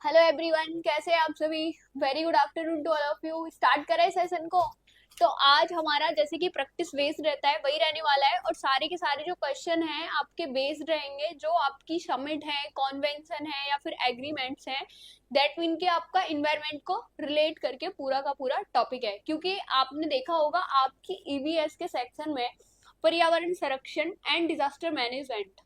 Hello everyone, कैसे हैं आप सभी। Very good afternoon to all of you. Start करें सेशन को। तो आज हमारा जैसे कि प्रैक्टिस बेस्ड रहता है वही रहने वाला है, और सारे के सारे जो क्वेश्चन हैं आपके बेस्ड रहेंगे जो आपकी समिट है, कॉन्वेंशन है या फिर एग्रीमेंट्स हैं। दैट मीन कि आपका इन्वायरमेंट को रिलेट करके पूरा का पूरा टॉपिक है, क्योंकि आपने देखा होगा आपकी ईवीएस के सेक्शन में पर्यावरण संरक्षण एंड डिजास्टर मैनेजमेंट,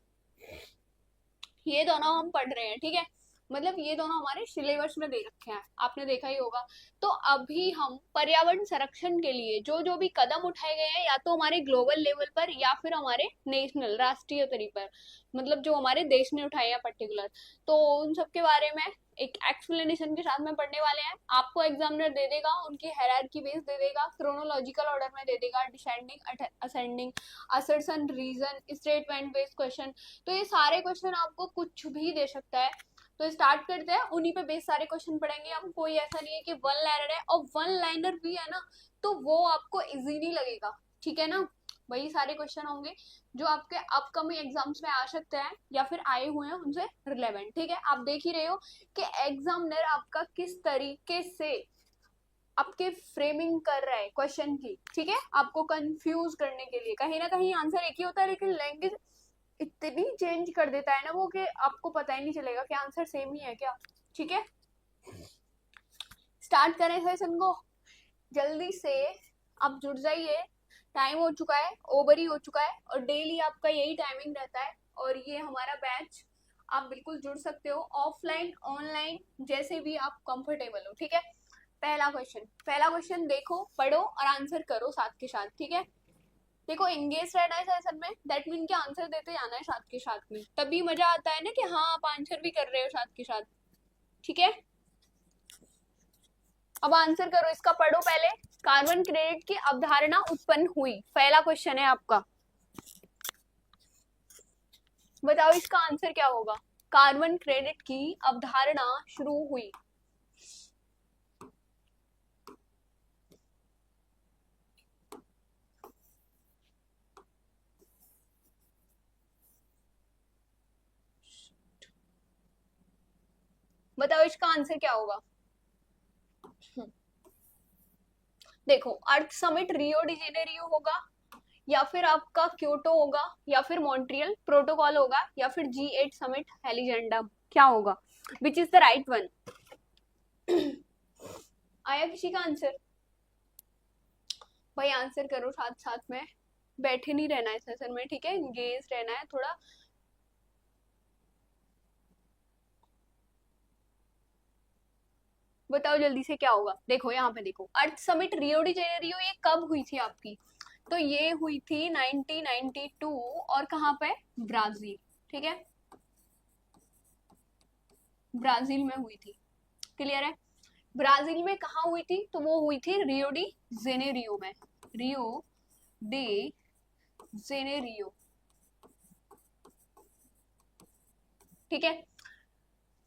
ये दोनों हम पढ़ रहे हैं। ठीक है, मतलब ये दोनों हमारे सिलेबस में दे रखे हैं, आपने देखा ही होगा। तो अभी हम पर्यावरण संरक्षण के लिए जो जो भी कदम उठाए गए हैं, या तो हमारे ग्लोबल लेवल पर या फिर हमारे नेशनल राष्ट्रीय स्तर पर, मतलब जो हमारे देश ने उठाए हैं पर्टिकुलर, तो उन सब के बारे में एक एक्सप्लेनेशन के साथ में पढ़ने वाले हैं। आपको एग्जामिनर दे देगा, उनकी हायरार्की बेस दे देगा, क्रोनोलॉजिकल ऑर्डर में दे देगा, descending, ascending, assertion, reason, statement based question. तो ये सारे क्वेश्चन आपको कुछ भी दे सकता है। तो स्टार्ट करते हैं, उन्हीं पे बेस सारे क्वेश्चन पढ़ेंगे हम। कोई ऐसा नहीं है कि वन लाइनर है, और वन लाइनर भी है ना तो वो आपको इजी नहीं लगेगा। ठीक है ना, वही सारे क्वेश्चन होंगे जो आपके अपकमिंग एग्जाम्स में आ सकते हैं या फिर आए हुए हैं उनसे रिलेवेंट। ठीक है, आप देख ही रहे हो कि एग्जामिनर आपका किस तरीके से आपके फ्रेमिंग कर रहा है क्वेश्चन की। ठीक है, आपको कंफ्यूज करने के लिए। कहीं ना कहीं आंसर एक ही होता है, लेकिन लैंग्वेज इतनी चेंज कर देता है ना वो, कि आपको पता ही नहीं चलेगा कि आंसर सेम ही है क्या। ठीक है, स्टार्ट करें सेशन को जल्दी से। आप जुड़ जाइए, टाइम हो चुका है, ओवर ही हो चुका है, और डेली आपका यही टाइमिंग रहता है। और ये हमारा बैच, आप बिल्कुल जुड़ सकते हो ऑफलाइन ऑनलाइन, जैसे भी आप कंफर्टेबल हो। ठीक है, पहला क्वेश्चन देखो, पढ़ो और आंसर करो साथ के साथ। ठीक है, देखो एंगेज रहना है सेशन में, दैट मीन कि आंसर देते जाना है साथ के साथ में, तभी मजा आता है ना कि हाँ आप आंसर भी कर रहे हो साथ के साथ। ठीक है, अब आंसर करो, इसका पढ़ो पहले। कार्बन क्रेडिट की अवधारणा उत्पन्न हुई, पहला क्वेश्चन है आपका। बताओ इसका आंसर क्या होगा। कार्बन क्रेडिट की अवधारणा शुरू हुई। बताओ इसका आंसर क्या होगा। देखो, अर्थ समिट रियो डी जेनेरियो होगा, या फिर आपका क्योटो होगा, या फिर मॉन्ट्रियल प्रोटोकॉल होगा, या फिर G8 समिट हेलिजेंडा। क्या होगा, which is the right one. आया किसी का आंसर। भाई आंसर करो साथ साथ में, बैठे नहीं रहना है सेशन में। ठीक है, एंगेज रहना है थोड़ा। बताओ जल्दी से क्या होगा। देखो यहाँ पे देखो, अर्थ समिट रियो डी जेनेरियो ये कब हुई थी आपकी। तो ये हुई थी 1992, और कहाँ पे, ब्राजील। ठीक है, ब्राजील में हुई थी। क्लियर है, ब्राजील में कहाँ हुई थी, तो वो हुई थी रियो डी जेनेरियो में, रियो डे जेनेरियो। ठीक है,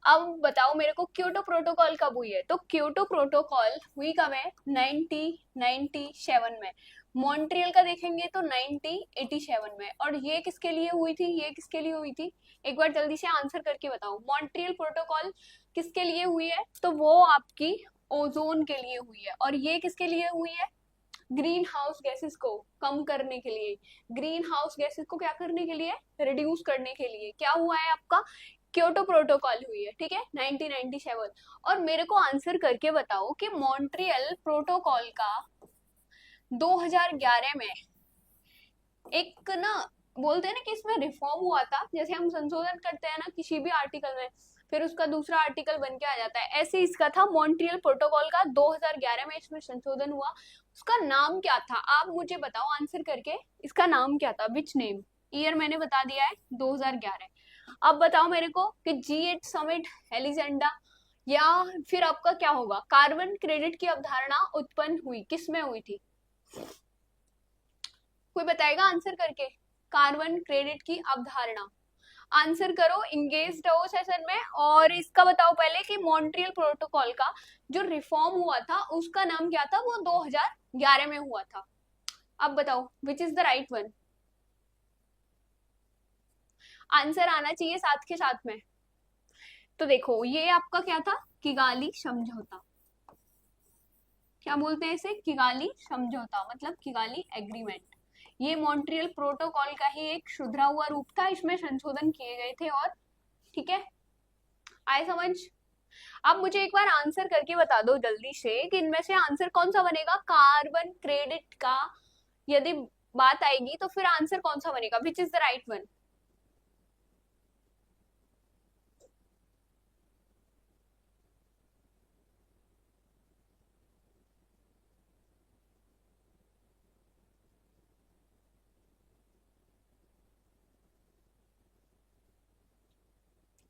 अब बताओ मेरे को क्योटो प्रोटोकॉल कब हुई है। तो क्योटो प्रोटोकॉल हुई कब है, 1997 में। मॉन्ट्रियल का देखेंगे तो 1987 में। और ये किसके लिए हुई थी, ये किसके लिए हुई थी, एक बार जल्दी से आंसर करके बताओ। मॉन्ट्रियल प्रोटोकॉल किसके लिए हुई है, तो वो आपकी ओजोन के लिए हुई है। और ये किसके लिए हुई है, ग्रीन हाउस गैसेस को कम करने के लिए, ग्रीन हाउस गैसेस को क्या करने के लिए, रिड्यूस करने के लिए क्या हुआ है आपका, क्योटो प्रोटोकॉल हुई है। ठीक है, 1997। और मेरे को आंसर करके बताओ कि मॉन्ट्रियल प्रोटोकॉल का 2011 में एक ना, बोलते हैं ना कि इसमें रिफॉर्म हुआ था, जैसे हम संशोधन करते हैं ना किसी भी आर्टिकल में, फिर उसका दूसरा आर्टिकल बन के आ जाता है, ऐसे इसका था मॉन्ट्रियल प्रोटोकॉल का 2011 में इसमें संशोधन हुआ। उसका नाम क्या था, आप मुझे बताओ आंसर करके, इसका नाम क्या था, विच नेम। ईयर मैंने बता दिया है 2011। अब बताओ मेरे को कि G8 समिट हेलिजेंडा, या फिर आपका क्या होगा, कार्बन क्रेडिट की अवधारणा उत्पन्न हुई किस में हुई थी। कोई बताएगा आंसर करके, कार्बन क्रेडिट की अवधारणा। आंसर करो, इंगेज रहो सेशन में। और इसका बताओ पहले कि मॉन्ट्रियल प्रोटोकॉल का जो रिफॉर्म हुआ था उसका नाम क्या था, वो 2011 में हुआ था। अब बताओ विच is the right one. Answer आना चाहिए साथ के साथ में। तो देखो ये आपका क्या था, किगाली समझौता। क्या बोलते हैं इसे, किगाली समझौता, मतलब किगाली एग्रीमेंट। ये मॉन्ट्रियल प्रोटोकॉल का ही एक सुधरा हुआ रूप था, इसमें संशोधन किए गए थे। और ठीक है, आए समझ। अब मुझे एक बार आंसर करके बता दो जल्दी से कि इनमें से आंसर कौन सा बनेगा, कार्बन क्रेडिट का यदि बात आएगी तो फिर आंसर कौन सा बनेगा, विच इज द राइट वन।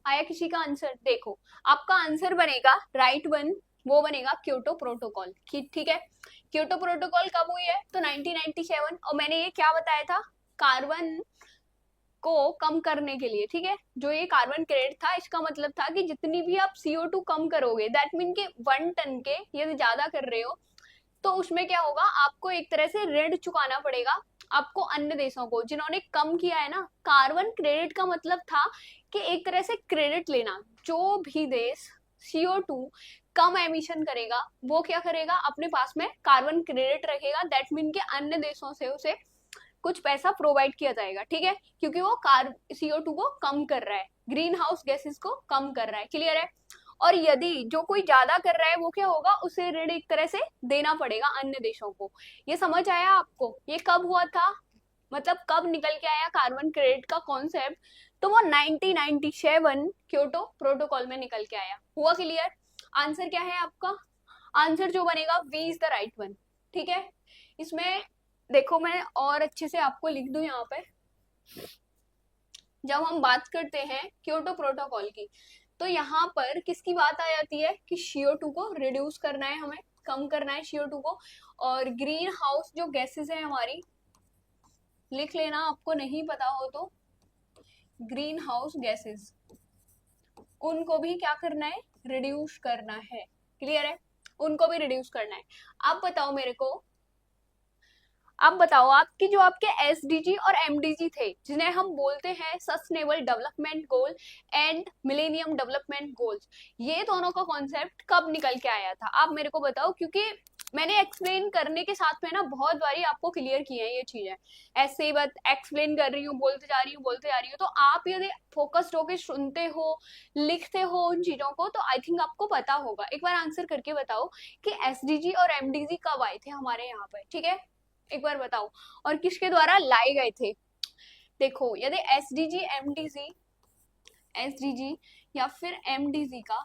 आया किसी का आंसर, देखो आपका आंसर बनेगा राइट वन, वो बनेगा क्योटो प्रोटोकॉल। ठीक है, क्योटो प्रोटोकॉल कब हुई है, तो 1997। और मैंने ये क्या बताया था, कार्बन को कम करने के लिए। ठीक है, जो ये कार्बन क्रेडिट था इसका मतलब था कि जितनी भी आप CO2 कम करोगे, दैट मीन के 1 टन के यदि ज्यादा कर रहे हो, तो उसमें क्या होगा, आपको एक तरह से ऋण चुकाना पड़ेगा आपको अन्य देशों को जिन्होंने कम किया है ना। कार्बन क्रेडिट का मतलब था कि एक तरह से क्रेडिट लेना। जो भी देश CO2 कम एमिशन करेगा वो क्या करेगा, अपने पास में कार्बन क्रेडिट रखेगा, दैट मीन के अन्य देशों से उसे कुछ पैसा प्रोवाइड किया जाएगा। ठीक है, क्योंकि वो CO2 को कम कर रहा है, ग्रीन हाउस गैसेस को कम कर रहा है। क्लियर है। और यदि जो कोई ज्यादा कर रहा है वो क्या होगा, उसे ऋण एक तरह से देना पड़ेगा अन्य देशों को। ये समझ आया आपको, ये कब हुआ था, मतलब कब निकल के आया कार्बन क्रेडिट का कॉन्सेप्ट, तो वो 1997 क्योटो प्रोटोकॉल में निकल के आया। हुआ क्लियर। आंसर क्या है आपका, आंसर जो बनेगा B is the right one. ठीक है, इसमें देखो मैं और अच्छे से आपको लिख दूं यहाँ पे। जब हम बात करते हैं क्योटो प्रोटोकॉल की, तो यहाँ पर किसकी बात आ जाती है कि CO2 को रिड्यूस करना है, हमें कम करना है CO2 को। और ग्रीन हाउस जो गैसेस है हमारी, लिख लेना आपको नहीं पता हो तो, ग्रीन हाउस गैसेस, उनको भी क्या करना है, रिड्यूस करना है। क्लियर है, उनको भी रिड्यूस करना है। अब बताओ मेरे को, अब बताओ आपकी जो आपके SDG और MDG थे, जिन्हें हम बोलते हैं sustainable development goal and millennium development goals, ये दोनों का कॉन्सेप्ट कब निकल के आया था, आप मेरे को बताओ। क्योंकि मैंने एक्सप्लेन करने के साथ में ना बहुत बारी आपको क्लियर किए हैं ये चीजें, ऐसे ही बात एक्सप्लेन कर रही हूँ, बोलते जा रही हूँ बोलते जा रही हूँ। तो आप यदि फोकस्ड होके सुनते हो, लिखते हो उन चीजों को, तो आई थिंक आपको पता होगा। एक बार आंसर करके बताओ कि SDG और MDG कब आए थे हमारे यहाँ पर। ठीक है, एक बार बताओ, और किसके द्वारा लाए गए थे। देखो यदि एसडीजी या फिर MDG का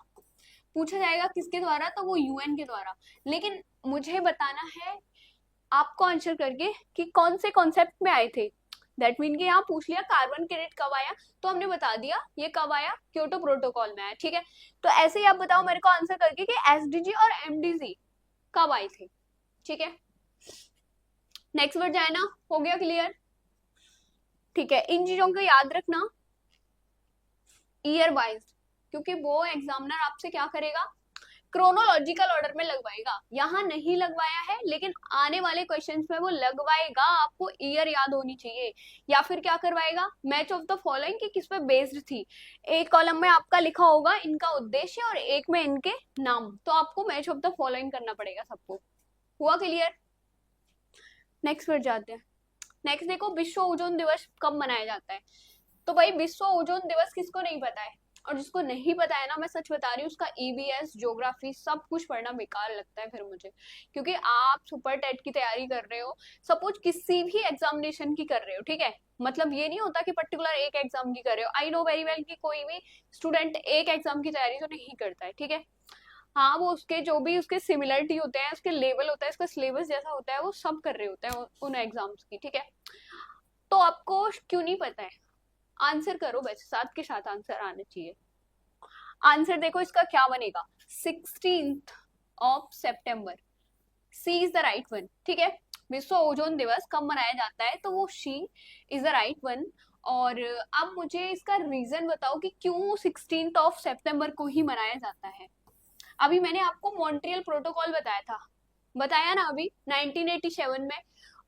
पूछा जाएगा किसके द्वारा, तो वो UN के द्वारा। लेकिन मुझे बताना है आपको आंसर करके कि कौन से कॉन्सेप्ट में आए थे। दैट मीन कि यहाँ पूछ लिया कार्बन क्रेडिट कब आया, तो हमने बता दिया ये कब आया, क्योटो प्रोटोकॉल में आया। ठीक है, तो ऐसे ही आप बताओ मेरे को आंसर करके कि SDG और MDG कब आए थे। ठीक है, नेक्स्ट वर्ड जाए ना, हो गया क्लियर। ठीक है, इन चीजों को याद रखना ईयर वाइज, क्योंकि वो एग्जामिनर आपसे क्या करेगा, क्रोनोलॉजिकल ऑर्डर में लगवाएगा। यहाँ नहीं लगवाया है लेकिन आने वाले क्वेश्चंस में वो लगवाएगा, आपको ईयर याद होनी चाहिए। या फिर क्या करवाएगा, मैच ऑफ द फॉलोइंग की किस पे बेस्ड थी। एक कॉलम में आपका लिखा होगा इनका उद्देश्य और एक में इनके नाम, तो आपको मैच ऑफ द फॉलोइंग करना पड़ेगा सबको। हुआ क्लियर। नेक्स्ट वर्ड जाते हैं। नेक्स्ट देखो, विश्व ओजोन दिवस कब मनाया जाता है। तो भाई विश्व ओजोन दिवस किसको नहीं पता है, और जिसको नहीं पता है ना, मैं सच बता रही हूँ, उसका EVS ज्योग्राफी सब कुछ पढ़ना बेकार लगता है फिर मुझे। क्योंकि आप सुपर टेट की तैयारी कर रहे हो, सपोज किसी भी एग्जामिनेशन की कर रहे हो, ठीक है, मतलब ये नहीं होता कि पर्टिकुलर एक एग्जाम की कर रहे हो। आई नो वेरी वेल कि कोई भी स्टूडेंट एक एग्जाम की तैयारी तो नहीं करता है, ठीक है। हाँ, वो उसके जो भी उसके सिमिलरिटी होते हैं, उसके लेवल होता है, उसका सिलेबस जैसा होता है, वो सब कर रहे होते हैं उन एग्जाम्स की। ठीक है, तो आपको क्यों नहीं पता है, आंसर करो, वैसे साथ के साथ आंसर आना चाहिए। आंसर देखो इसका क्या बनेगा, 16 सी इज द राइट वन। ठीक है, विश्व ओजोन दिवस कब मनाया जाता है, तो वो सी इज द राइट वन। और अब मुझे इसका रीजन बताओ कि क्यों 16 को ही मनाया जाता है। अभी मैंने आपको मॉन्ट्रियल प्रोटोकॉल बताया था, बताया ना अभी 1987 में,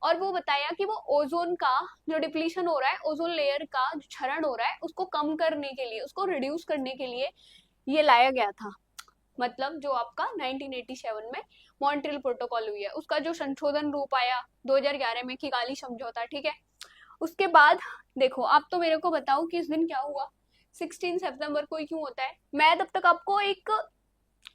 और वो बताया कि वो ओजोन का जो डिप्लीशन हो रहा है, ओजोन लेयर का जो क्षरण हो रहा है, उसको कम करने के लिए, उसको रिड्यूस करने के लिए ये लाया गया था, मतलब जो आपका 1987 में मॉन्ट्रियल प्रोटोकॉल हुई है उसका जो संशोधन रूप आया 2011 में, किगाली समझौता, ठीक है। उसके बाद देखो, आप तो मेरे को बताओ कि इस दिन क्या हुआ, 16 सितंबर को ही क्यों होता है। मैं तब तक आपको एक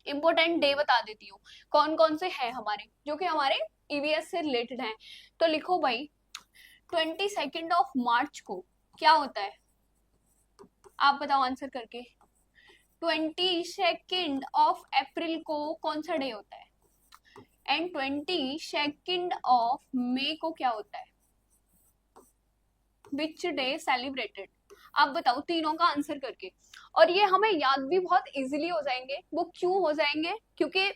इम्पोर्टेंट डे बता देती हूँ कौन कौन से हैं हमारे, जो कि हमारे ईवीएस से रिलेटेड हैं। तो लिखो भाई, 22 को क्या होता है, आप बताओ आंसर करके। 22 को कौन सा डे होता है, एंड 22 को क्या होता है, विच डे सेलिब्रेटेड। आप बताओ तीनों का आंसर करके। और ये हमें याद भी बहुत इजीली हो जाएंगे। वो क्यों हो जाएंगे, क्योंकि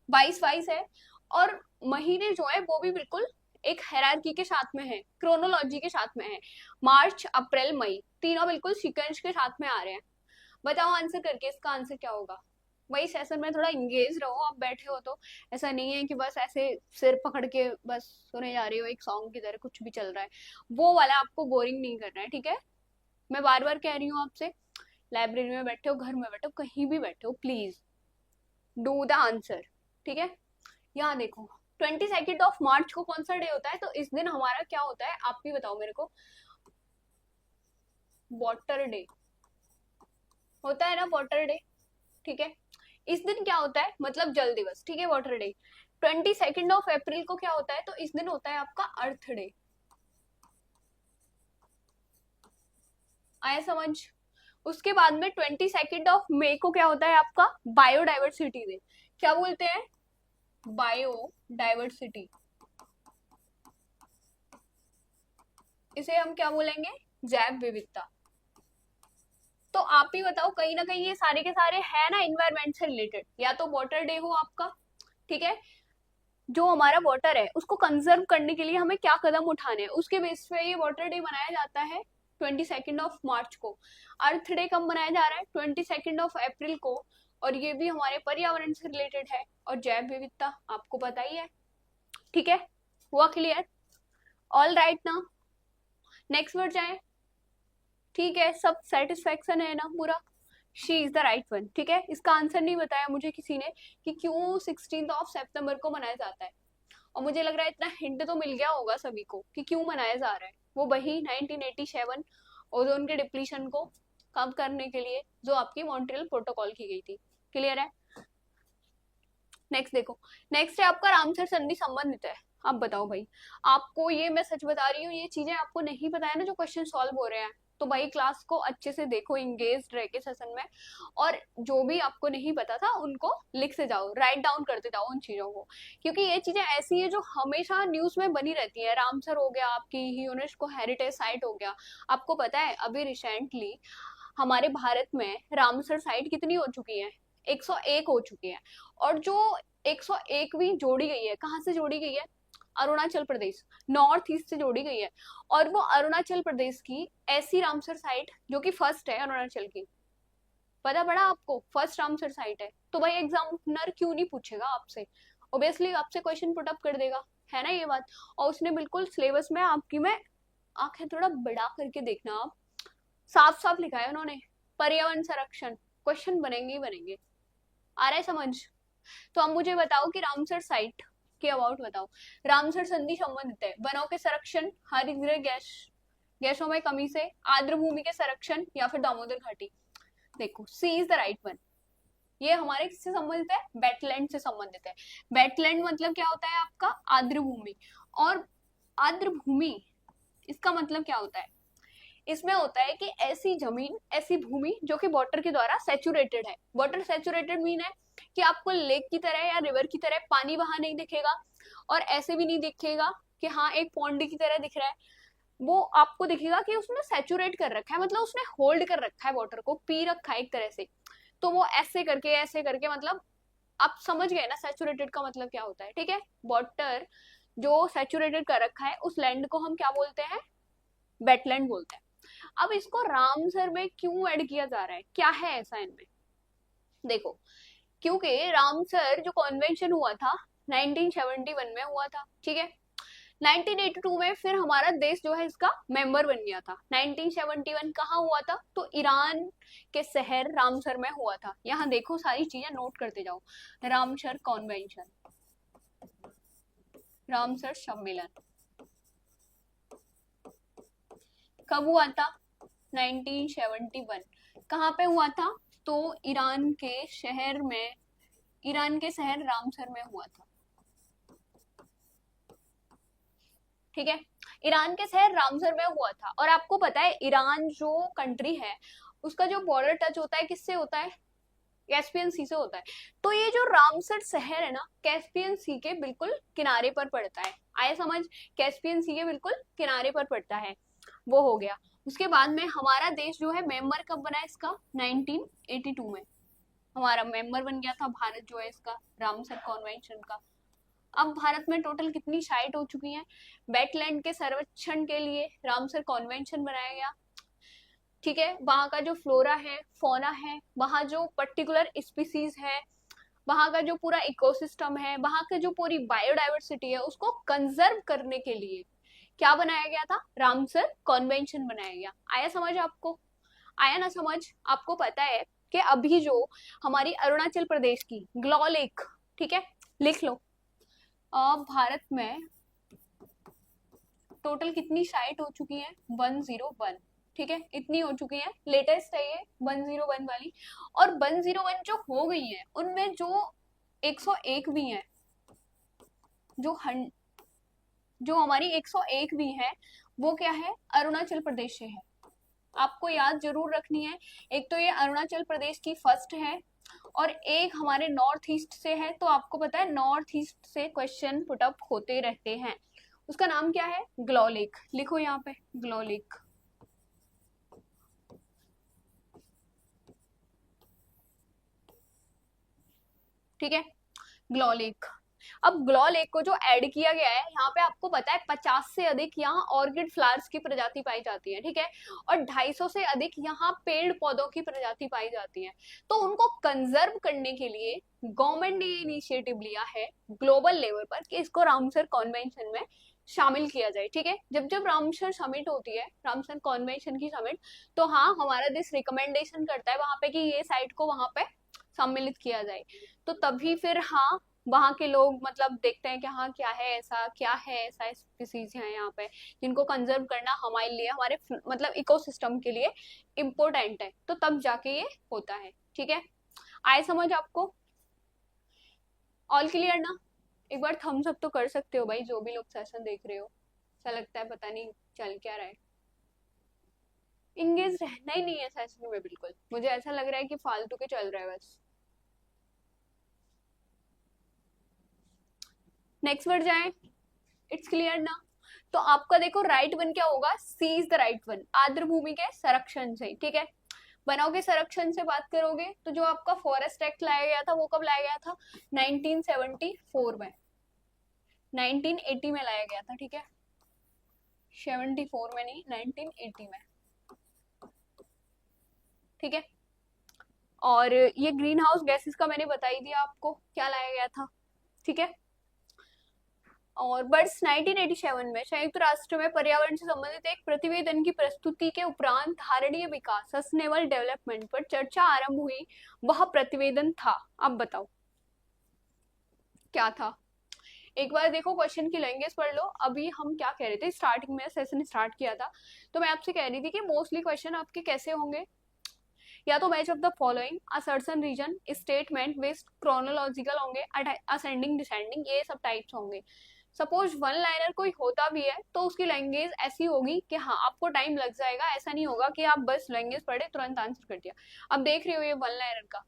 22 है और महीने जो है वो भी बिल्कुल एक हायरार्की के साथ में है, क्रोनोलॉजी के साथ में है। मार्च, अप्रैल, मई तीनों बिल्कुल सीक्वेंस के साथ में आ रहे हैं। बताओ आंसर करके, इसका आंसर क्या होगा। वही सेशन में थोड़ा इंगेज रहो, आप बैठे हो तो ऐसा नहीं है कि बस ऐसे सिर पकड़ के बस सुने जा रही हो एक सॉन्ग की तरह, कुछ भी चल रहा है वो वाला आपको बोरिंग नहीं करना है, ठीक है। मैं बार बार कह रही हूँ आपसे, लाइब्रेरी में बैठे हो, घर में बैठे हो, कहीं भी बैठे हो, प्लीज डू द आंसर, ठीक है। यहाँ देखो, 22 को कौन सा डे होता है, तो इस दिन हमारा क्या होता है आप भी बताओ मेरे को। वाटर डे होता है ना, वाटर डे, ठीक है। इस दिन क्या होता है, मतलब जल दिवस, ठीक है, वाटर डे। 22 को क्या होता है, तो इस दिन होता है आपका अर्थ डे। आया समझ। उसके बाद में 22 को क्या होता है आपका बायोडाइवर्सिटी डे। क्या बोलते हैं, बायोडाइवर्सिटी। इसे हम क्या बोलेंगे, जैव विविधता। तो आप ही बताओ, कहीं ना कहीं ये सारे के सारे है ना इन्वायरमेंट से रिलेटेड। या तो वाटर डे हो आपका, ठीक है, जो हमारा वाटर है उसको कंजर्व करने के लिए हमें क्या कदम उठाने हैं, उसके बेस पे ये वाटर डे मनाया जाता है 22 को। अर्थ डे कब मनाया जा रहा है, 22 को। और ये भी हमारे पर्यावरण से रिलेटेड है। और जैव विविधता आपको पता ही है, ठीक है। हुआ क्लियर, ऑल राइट ना। नेक्स्ट वर्ड जाए, ठीक है, सब सेटिस्फेक्शन है ना पूरा। She is the right one, ठीक है। इसका आंसर नहीं बताया मुझे किसी ने कि क्यों 16 सितंबर को मनाया जाता है। और मुझे लग रहा है इतना हिंट तो मिल गया होगा सभी को कि क्यों मनाया जा रहा है। वो वही 1987 ओजोन के डिप्लीशन को कम करने के लिए, जो आपकी मॉन्ट्रियल प्रोटोकॉल की गई थी। क्लियर है। नेक्स्ट देखो, नेक्स्ट है आपका रामसर संधि संबंधित है। अब बताओ भाई, आपको ये मैं सच बता रही हूँ, ये चीजें आपको नहीं पता है ना जो क्वेश्चन सॉल्व हो रहे हैं, तो भाई क्लास को अच्छे से देखो, इंगेज रह के सेशन में। और जो भी आपको नहीं पता था उनको लिखते जाओ, राइट डाउन करते जाओ उन चीजों को, क्योंकि ये चीजें ऐसी है जो हमेशा न्यूज में बनी रहती है। रामसर हो गया आपकी यूनेस्को हेरिटेज साइट हो गया। आपको पता है अभी रिसेंटली हमारे भारत में रामसर साइट कितनी हो चुकी है, 101 हो चुकी है। और जो 101वीं जोड़ी गई है, कहाँ से जोड़ी गई है, अरुणाचल प्रदेश, नॉर्थ ईस्ट से जोड़ी गई है। और वो अरुणाचल प्रदेश की ऐसी रामसर साइट जो कि फर्स्ट है अरुणाचल की, पता पड़ा आपको, फर्स्ट रामसर साइट है। तो भाई एग्जामिनर क्यों नहीं पूछेगा आपसे, ऑब्वियसली आपसे क्वेश्चन पुट अप कर देगा, है ना ये बात। और उसने बिल्कुल सिलेबस में आपकी में आंखें थोड़ा बड़ा करके देखना आप, साफ साफ लिखा है उन्होंने, पर्यावरण संरक्षण, क्वेश्चन बनेंगे ही बनेंगे। आ रहा है समझ। तो अब मुझे बताओ कि रामसर साइट के अबाउट बताओ। रामसर संधि संबंधित है वनों के संरक्षण, हरितगृह गैसों में कमी से, आर्द्र भूमि के संरक्षण, या फिर दामोदर घाटी। देखो सी इज द राइट वन। ये हमारे किससे संबंधित है, वेटलैंड से संबंधित है। वेटलैंड मतलब क्या होता है आपका, आर्द्र भूमि। और आर्द्र भूमि, इसका मतलब क्या होता है, इसमें होता है कि ऐसी जमीन, ऐसी भूमि जो कि वाटर के द्वारा सैचुरेटेड है। वाटर सैचुरेटेड मीन है कि आपको लेक की तरह या रिवर की तरह पानी वहां नहीं दिखेगा, और ऐसे भी नहीं दिखेगा कि हाँ एक पौंड की तरह दिख रहा है। वो आपको दिखेगा कि उसने सैचुरेट कर रखा है, मतलब उसने होल्ड कर रखा है, वाटर को पी रखा है एक तरह से। तो वो ऐसे करके मतलब आप समझ गए ना सैचुरेटेड का मतलब क्या होता है, ठीक है। वाटर जो सैचुरेटेड कर रखा है उस लैंड को हम क्या बोलते हैं, वेटलैंड बोलते हैं। अब इसको रामसर में क्यों ऐड किया जा रहा है, क्या है ऐसा इनमें, देखो, क्योंकि रामसर जो कन्वेंशन हुआ था 1971 में हुआ था, ठीक है। 1982 में फिर हमारा देश जो है इसका मेंबर बन गया था। 1971 कहाँ हुआ था? तो ईरान के शहर रामसर में हुआ था। यहाँ देखो सारी चीजें नोट करते जाओ। रामसर कॉन्वेंशन, रामसर सम्मेलन कब हुआ था? 1971। कहाँ पे हुआ था? तो ईरान के शहर में, ईरान के शहर रामसर में हुआ था। ठीक है, ईरान के शहर रामसर में हुआ था। और आपको पता है ईरान जो कंट्री है उसका जो बॉर्डर टच होता है किससे होता है? कैस्पियन सी से होता है। तो ये जो रामसर शहर है ना, कैस्पियन सी के बिल्कुल किनारे पर पड़ता है। आया समझ? कैस्पियन सी के बिल्कुल किनारे पर पड़ता है। वो हो गया। उसके बाद में हमारा देश जो है मेंबर कब बना इसका? 1982 में हमारा मेंबर बन गया था भारत जो है इसका रामसर कॉन्वेंशन का। अब भारत में टोटल कितनी साइट हो चुकी हैं? वेटलैंड के संरक्षण के लिए रामसर कॉन्वेंशन बनाया गया। ठीक है, वहां का जो फ्लोरा है, फौना है, वहां जो पर्टिकुलर स्पीसीज है, वहां का जो पूरा इकोसिस्टम है, वहां की जो पूरी बायोडाइवर्सिटी है उसको कंजर्व करने के लिए क्या बनाया गया था? रामसर कॉन्वेंशन बनाया गया। आया समझ आपको? आया ना समझ? आपको पता है कि अभी जो हमारी अरुणाचल प्रदेश की ग्लॉ लेक, ठीक है, लिख लो। भारत में टोटल कितनी साइट हो चुकी है? 101। ठीक है, इतनी हो चुकी है। लेटेस्ट है ये 101 वाली। और 101 जो हो गई है उनमें जो 101 भी है, जो जो हमारी 101 भी है वो क्या है? अरुणाचल प्रदेश से है। आपको याद जरूर रखनी है। एक तो ये अरुणाचल प्रदेश की फर्स्ट है और एक हमारे नॉर्थ ईस्ट से है। तो आपको पता है नॉर्थ ईस्ट से क्वेश्चन पुट अप होते रहते हैं। उसका नाम क्या है? Glow lake. लिखो यहाँ पे ग्लॉ लेक। ठीक है, ग्लॉ लेक। अब ग्लॉ लेक को जो ऐड किया गया है यहाँ पे, आपको पता है 50 से अधिक यहाँ ऑर्किड फ्लावर्स की प्रजाति पाई जाती है। ठीक है, और 250 से अधिक यहाँ पेड़ पौधों की प्रजाति पाई जाती है। तो उनको कंजर्व करने के लिए गवर्नमेंट ने इनिशिएटिव लिया है ग्लोबल लेवल पर कि इसको रामसर कॉन्वेंशन में शामिल किया जाए। ठीक है, जब जब रामसर समिट होती है, रामसर कॉन्वेंशन की समिट, तो हाँ हमारा देश रिकमेंडेशन करता है वहां पे कि ये साइट को वहां पे सम्मिलित किया जाए। तो तभी फिर हाँ वहां के लोग मतलब देखते हैं कि हाँ क्या है ऐसा, क्या है ऐसा स्पीसीज है यहाँ पे जिनको कंजर्व करना हमारे लिए, हमारे मतलब इकोसिस्टम के लिए इम्पोर्टेंट है। तो तब जाके ये होता है। ठीक है, आए समझ आपको? ऑल क्लियर ना? एक बार थम्स अप तो कर सकते हो भाई जो भी लोग सेशन देख रहे हो। ऐसा लगता है पता नहीं चल क्या रहा है। इंगेज रहना ही नहीं है सेशन में बिल्कुल। मुझे ऐसा लग रहा है कि फालतू के चल रहा है बस। नेक्स्ट वर्ड जाए। इट्स क्लियर ना? तो आपका देखो राइट वन क्या होगा? सी इज द राइट वन। आर्द्र भूमि के संरक्षण से। ठीक है, वनों के संरक्षण से बात करोगे तो जो आपका फॉरेस्ट एक्ट लाया गया था वो कब लाया गया था? 1974 में। 1980 में लाया गया था। ठीक है, 74 में नहीं, 1980 में। ठीक है, और ये ग्रीन हाउस गैसेस का मैंने बता ही दिया आपको क्या लाया गया था। ठीक है, और वर्ष 1987 में संयुक्त राष्ट्र में पर्यावरण से संबंधित एक प्रतिवेदन की प्रस्तुति के उपरांत धारणीय विकास सस्टेनेबल डेवलपमेंट पर चर्चा आरंभ हुई। वह प्रतिवेदन था, अब बताओ क्या था? एक बार देखो क्वेश्चन की लैंग्वेज पढ़ लो। अभी हम क्या कह रहे थे, स्टार्टिंग में सेशन स्टार्ट किया था तो मैं आपसे कह रही थी कि मोस्टली क्वेश्चन आपके कैसे होंगे? या तो match of the following, assertion reason, statement based, chronological होंगे, असेंडिंग डिसेंडिंग, ये सब टाइप्स होंगे। सपोज वन लाइनर कोई होता भी है तो उसकी लैंग्वेज ऐसी होगी कि हाँ आपको टाइम लग जाएगा। ऐसा नहीं होगा कि आप बस लैंग्वेज पढ़े तुरंत आंसर कर दिया। अब देख रहे हो ये वन लाइनर का,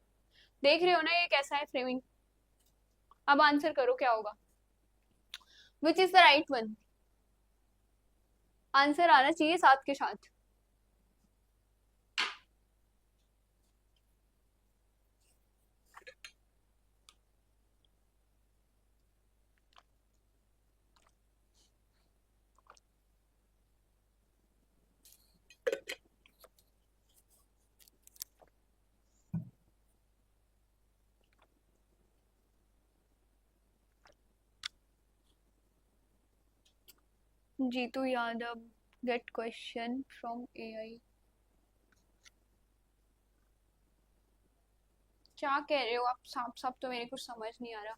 देख रहे हो ना ये कैसा है फ्रेमिंग। अब आंसर करो क्या होगा? Which is the right one? Answer आना चाहिए साथ के साथ। Jitu Yadav get question from AI. क्या कह रहे हो आप? साफ साफ तो मेरे कुछ समझ नहीं आ रहा।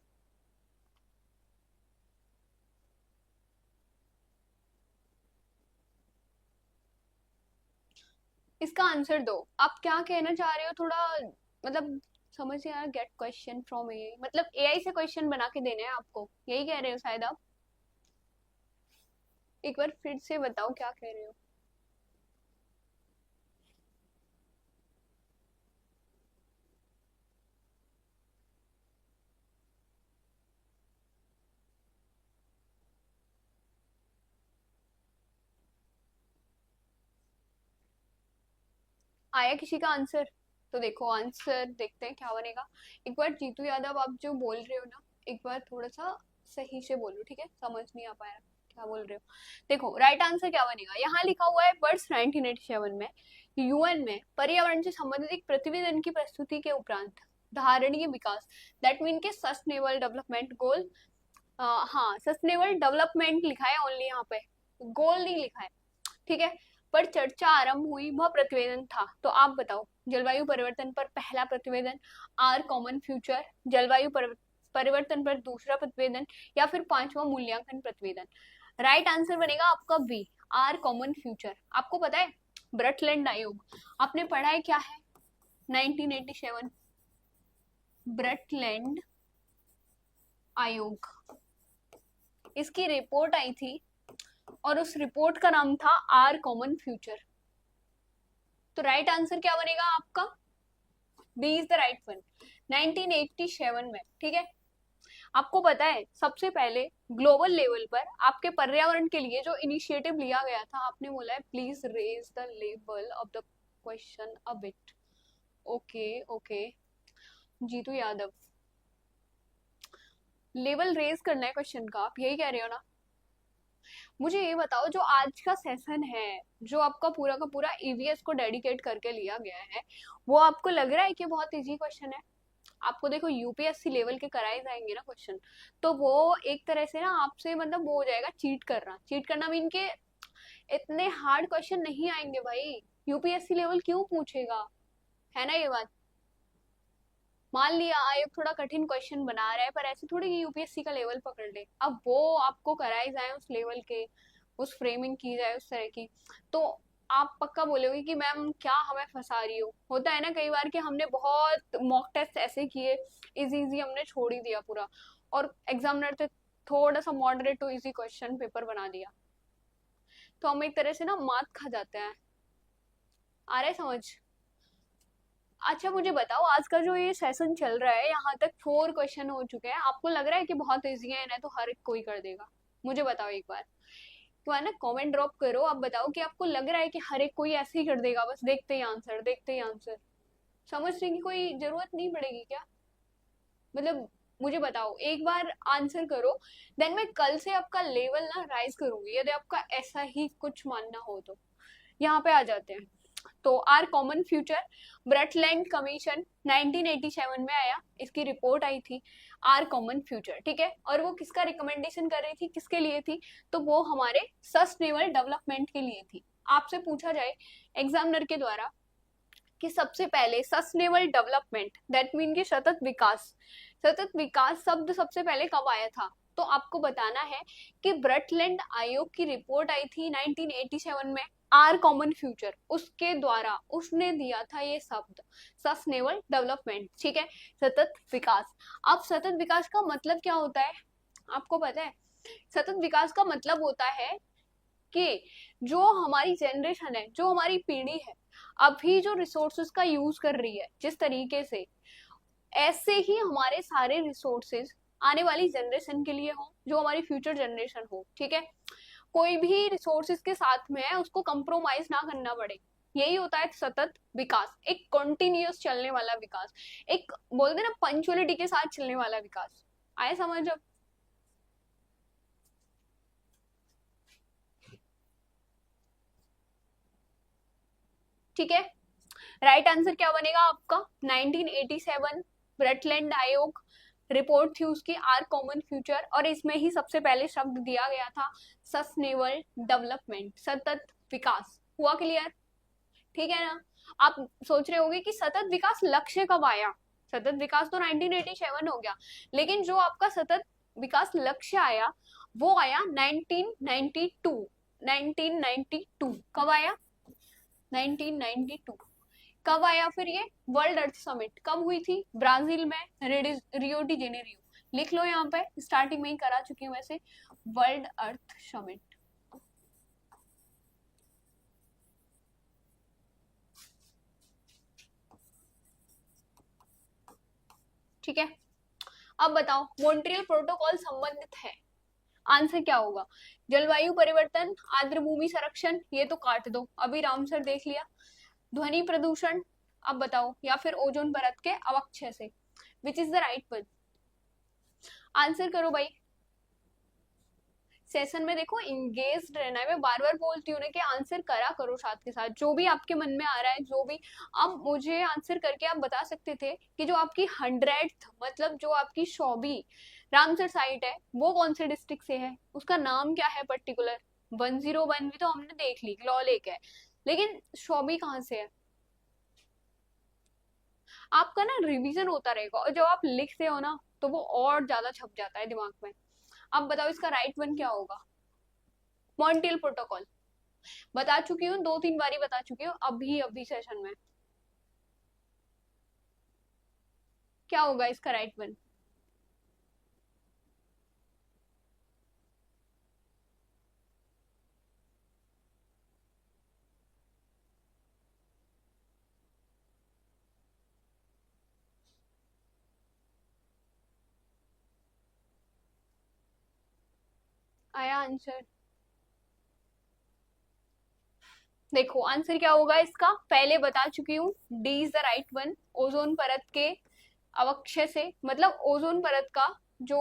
इसका आंसर दो, आप क्या कहना चाह रहे हो? थोड़ा मतलब समझ नहीं आ रहा। गेट क्वेश्चन फ्रॉम एआई मतलब एआई से क्वेश्चन बना के देने हैं आपको, यही कह रहे हो शायद आप? एक बार फिर से बताओ क्या कह रहे हो। आया किसी का आंसर? तो देखो आंसर देखते हैं क्या बनेगा। एक बार जीतू यादव आप जो बोल रहे हो ना, एक बार थोड़ा सा सही से बोलो, ठीक है? समझ नहीं आ पाया क्या बोल रहे हो। देखो राइट आंसर क्या बनेगा, यहाँ लिखा हुआ है वर्ष 1987 में यूएन में पर्यावरण से संबंधित एक प्रतिवेदन की प्रस्तुति के उपरांत धारणीय विकास, दैट मीन के सस्टेनेबल डेवलपमेंट गोल, हाँ सस्टेनेबल डेवलपमेंट लिखा है ओनली, यहाँ पे गोल नहीं लिखा है, ठीक है? पर चर्चा आरंभ हुई वह प्रतिवेदन था। तो आप बताओ, जलवायु परिवर्तन पर पहला प्रतिवेदन, आर कॉमन फ्यूचर, जलवायु परिवर्तन पर दूसरा प्रतिवेदन, या फिर पांचवा मूल्यांकन प्रतिवेदन? राइट आंसर बनेगा आपका बी, आर कॉमन फ्यूचर। आपको पता है ब्रटलैंड आयोग आपने पढ़ा है क्या है? 1987 ब्रटलैंड आयोग, इसकी रिपोर्ट आई थी और उस रिपोर्ट का नाम था आर कॉमन फ्यूचर। तो राइट आंसर क्या बनेगा आपका? B is the right one, 1987 में, ठीक है? आपको पता है सबसे पहले ग्लोबल लेवल पर आपके पर्यावरण के लिए जो इनिशिएटिव लिया गया था, आपने बोला है please raise the level of the question a bit. Okay okay Jitu Yadav, level raise करना है क्वेश्चन का, आप यही कह रहे हो ना? मुझे ये बताओ जो आज का सेशन है, जो आपका पूरा का पूरा ईवीएस को डेडिकेट करके लिया गया है, वो आपको लग रहा है कि बहुत इजी क्वेश्चन है? आपको देखो यूपीएससी लेवल के कराए जाएंगे ना क्वेश्चन, तो वो एक तरह से ना आपसे मतलब वो हो जाएगा चीट करना। चीट करना मीन के इतने हार्ड क्वेश्चन नहीं आएंगे भाई, यूपीएससी लेवल क्यों पूछेगा, है ना ये बात? मान लिया आयोग थोड़ा कठिन क्वेश्चन बना रहा है, पर ऐसे थोड़ी कि यूपीएससी का लेवल पकड़ ले, अब वो आपको कराए जाए उस लेवल के, उस फ्रेमिंग की जाए उस तरह की, तो आप पक्का बोलोगे कि मैम क्या हमें फंसा रही हो। होता है ना कई बार कि हमने बहुत मॉक टेस्ट ऐसे किए, इजी इजी हमने छोड़ ही दिया पूरा, और एग्जामिनर ने थोड़ा सा moderate to easy question paper बना दिया, तो हम एक तरह से ना मात खा जाते हैं। आ रहा है समझ? अच्छा मुझे बताओ, आज का जो ये सेशन चल रहा है यहाँ तक 4 क्वेश्चन हो चुके हैं, आपको लग रहा है कि बहुत इजी है ना, तो हर एक कोई कर देगा? मुझे बताओ एक बार, तो है ना कमेंट ड्रॉप करो, आप बताओ कि आपको लग रहा है कि हर एक कोई ऐसे ही कर देगा, बस देखते ही आंसर, देखते ही आंसर, समझने की कोई जरूरत नहीं पड़ेगी क्या? मतलब मुझे बताओ एक बार आंसर करो, देन मैं कल से आपका लेवल ना राइज करूंगी, यदि आपका ऐसा ही कुछ मानना हो तो। यहाँ पे आ जाते हैं, तो आर कॉमन फ्यूचर ब्रटलैंड कमीशन 1987 में आया, इसकी रिपोर्ट आई थी आर कॉमन फ्यूचर, ठीक है? और वो किसका रिकमेंडेशन कर रही थी, किसके लिए थी? तो वो हमारे सस्टेनेबल डेवलपमेंट के लिए थी। आपसे पूछा जाए एग्जामिनर के द्वारा कि सबसे पहले सस्टेनेबल डेवलपमेंट दैट मीन कि सतत विकास, सतत विकास शब्द सबसे पहले कब आया था, तो आपको बताना है कि ब्रटलैंड आयोग की रिपोर्ट आई थी 1987 में, आर कॉमन फ्यूचर उसके द्वारा उसने दिया था ये शब्द सस्टेनेबल डेवलपमेंट, ठीक है? सतत विकास। अब सतत विकास का मतलब क्या होता है आपको पता है? सतत विकास का मतलब होता है कि जो हमारी जनरेशन है, जो हमारी पीढ़ी है, अभी जो रिसोर्सेज का यूज कर रही है जिस तरीके से, ऐसे ही हमारे सारे रिसोर्सेज आने वाली जनरेशन के लिए हो, जो हमारी फ्यूचर जनरेशन हो, ठीक है? कोई भी रिसोर्सेज के साथ में है उसको कंप्रोमाइज ना करना पड़े, यही होता है सतत विकास, एक कॉन्टिन्यूस चलने वाला विकास, एक बोलते ना पंचुअलिटी के साथ चलने वाला विकास। आए समझ अब? ठीक है, राइट आंसर क्या बनेगा आपका? 1987 ब्रटलैंड आयोग रिपोर्ट थी उसकी आर कॉमन फ्यूचर, और इसमें ही सबसे पहले शब्द दिया गया था सस्टेनेबल डेवलपमेंट, सतत विकास। हुआ क्लियर? ठीक है ना? आप सोच रहे होंगे कि सतत विकास लक्ष्य कब आया? सतत विकास तो 1987 हो गया, लेकिन जो आपका सतत विकास लक्ष्य आया वो आया 1992। 1992 कब आया? 1992 कब आया फिर ये? वर्ल्ड अर्थ समिट कब हुई थी? ब्राजील में, रियो डी जेनेरियो। लिख लो यहाँ पे, स्टार्टिंग में ही करा चुकी हूँ वैसे, वर्ल्ड अर्थ समिट। ठीक है, अब बताओ मॉन्ट्रियल प्रोटोकॉल संबंधित है, आंसर क्या होगा? जलवायु परिवर्तन, आर्द्र भूमि संरक्षण, ये तो काट दो, अभी राम सर देख लिया। ध्वनि प्रदूषण, अब बताओ, या फिर ओजोन परत के अवक्षय से, विच is the right one? Answer करो भाई। सेशन में देखो इंगेज रहना है, मैं बार बार बोलती हूँ ना कि आंसर करा करो साथ के साथ, जो भी आपके मन में आ रहा है, जो भी। अब मुझे आंसर करके आप बता सकते थे कि जो आपकी 100th मतलब जो आपकी शौबी रामसर साइट है वो कौन से डिस्ट्रिक्ट से है, उसका नाम क्या है पर्टिकुलर। 101 भी तो हमने देख ली, लॉ लेक है, लेकिन शौबी कहाँ से है? आपका ना रिवीजन होता रहेगा, और जब आप लिखते हो ना तो वो और ज्यादा छप जाता है दिमाग में। अब बताओ इसका राइट वन क्या होगा? मॉन्ट्रियल प्रोटोकॉल बता चुकी हूँ, 2-3 बारी बता चुकी हूँ अभी अभी सेशन में। क्या होगा इसका राइट वन? आया आंसर? देखो आंसर क्या होगा इसका, पहले बता चुकी हूँ, D is the right one. Ozone परत के अवक्षय से, मतलब ओजोन परत का जो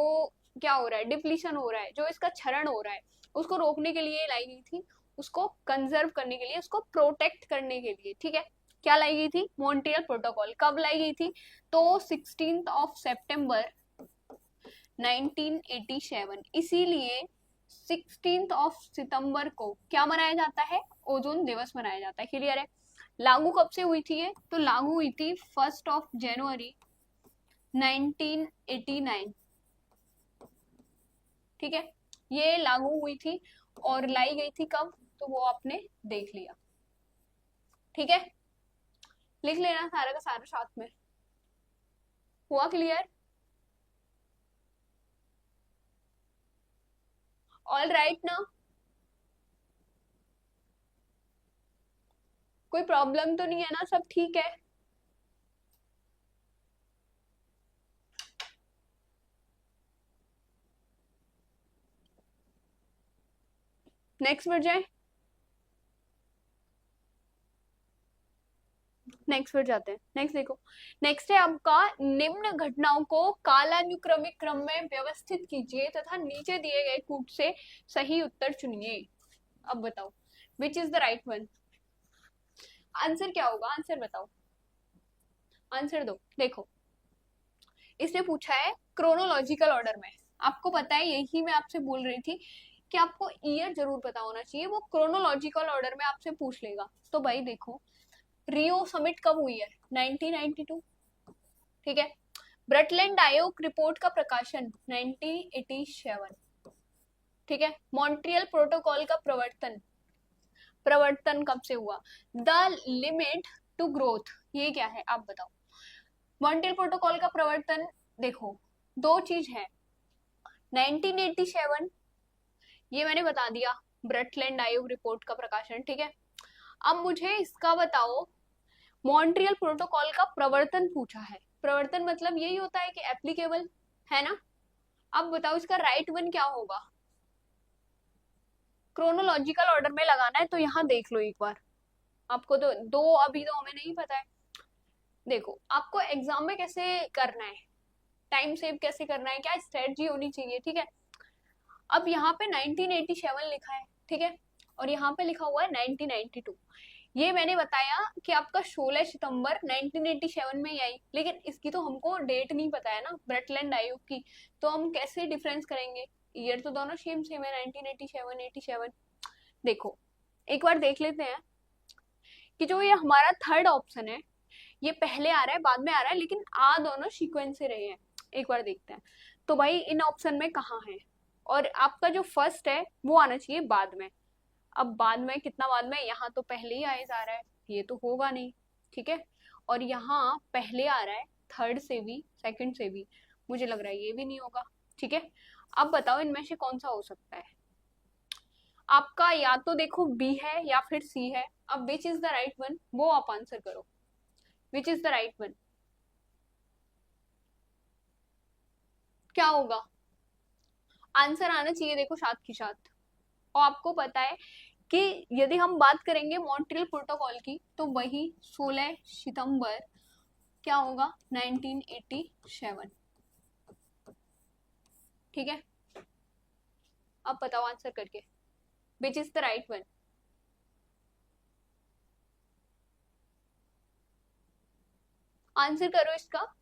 क्या हो रहा है, डिप्लीशन हो रहा है, जो इसका क्षरण हो रहा है, उसको रोकने के लिए लाई गई थी, उसको कंजर्व करने के लिए, उसको प्रोटेक्ट करने के लिए। ठीक है, क्या लाई गई थी? Montreal protocol. कब लाई गई थी? तो 16 सितंबर 1987। इसीलिए 16 सितंबर को क्या मनाया जाता है? ओजोन दिवस मनाया जाता है। क्लियर है? लागू कब से हुई थी ये? तो लागू हुई थी 1 जनवरी 1989। ठीक है, ये लागू हुई थी और लाई गई थी कब, तो वो आपने देख लिया। ठीक है, लिख लेना सारा का सारा साथ में। हुआ क्लियर? ऑल राइट ना? कोई प्रॉब्लम तो नहीं है ना? सब ठीक है? नेक्स्ट बढ़ जाए, नेक्स्ट पर जाते हैं। नेक्स्ट देखो, नेक्स्ट है आपका, निम्न घटनाओं को कालानुक्रमिक क्रम में व्यवस्थित कीजिए तथा नीचे दिए गए कूट से सही उत्तर चुनिए। अब बताओ विच is the right one? Answer क्या होगा? आंसर बताओ, आंसर दो। देखो इसने पूछा है क्रोनोलॉजिकल ऑर्डर में, आपको पता है यही मैं आपसे बोल रही थी कि आपको ईयर जरूर पता होना चाहिए, वो क्रोनोलॉजिकल ऑर्डर में आपसे पूछ लेगा। तो भाई देखो, रियो समिट कब हुई है? 1992। ठीक है, ब्रटलैंड आयोग रिपोर्ट का प्रकाशन 1987। ठीक है, मॉन्ट्रियल प्रोटोकॉल का प्रवर्तन प्रवर्तन कब से हुआ? द लिमिट टू ग्रोथ, ये क्या है आप बताओ? मॉन्ट्रियल प्रोटोकॉल का प्रवर्तन, देखो दो चीज है, 1987 ये मैंने बता दिया, ब्रटलैंड आयोग रिपोर्ट का प्रकाशन। ठीक है, अब मुझे इसका बताओ, मॉन्ट्रियल प्रोटोकॉल का प्रवर्तन पूछा है, प्रवर्तन मतलब यही होता है कि एप्लीकेबल, है ना? अब बताओ इसका राइट वन क्या होगा? क्रोनोलॉजिकल ऑर्डर में लगाना है तो यहाँ देख लो एक बार, आपको तो दो अभी तो हमें नहीं पता है। देखो आपको एग्जाम में कैसे करना है, टाइम सेव कैसे करना है, क्या स्ट्रेटजी होनी चाहिए। ठीक है, अब यहाँ पे 1987 लिखा है, ठीक है, और यहाँ पे लिखा हुआ है 1992। ये मैंने बताया कि आपका 16 सितंबर 1987 में ही आई, लेकिन इसकी तो हमको डेट नहीं पता है ना, ब्रटलैंड आयोग की, तो हम कैसे डिफरेंस करेंगे? ईयर तो दोनों सेम सेम है, 1987 87। देखो एक बार देख लेते हैं कि जो ये हमारा थर्ड ऑप्शन है, ये पहले आ रहा है बाद में आ रहा है, लेकिन आ दोनों सीक्वेंस से रहे हैं। एक बार देखते हैं तो भाई इन ऑप्शन में कहाँ है, और आपका जो फर्स्ट है वो आना चाहिए बाद में। अब बाद में कितना बाद में, यहाँ तो पहले ही आए जा रहा है, ये तो होगा नहीं, ठीक है। और यहाँ पहले आ रहा है थर्ड से भी सेकंड से भी, मुझे लग रहा है ये भी नहीं होगा, ठीक है। अब बताओ इनमें से कौन सा हो सकता है आपका, या तो देखो बी है या फिर सी है। अब विच इज द राइट वन, वो आप आंसर करो, विच इज द राइट वन, क्या होगा? आंसर आना चाहिए देखो साथ के साथ। और आपको पता है कि यदि हम बात करेंगे मॉन्ट्रियल प्रोटोकॉल की, तो वही 16 सितंबर क्या होगा, 1987, ठीक है। अब बताओ आंसर करके, विच is the right one. Answer करो इसका।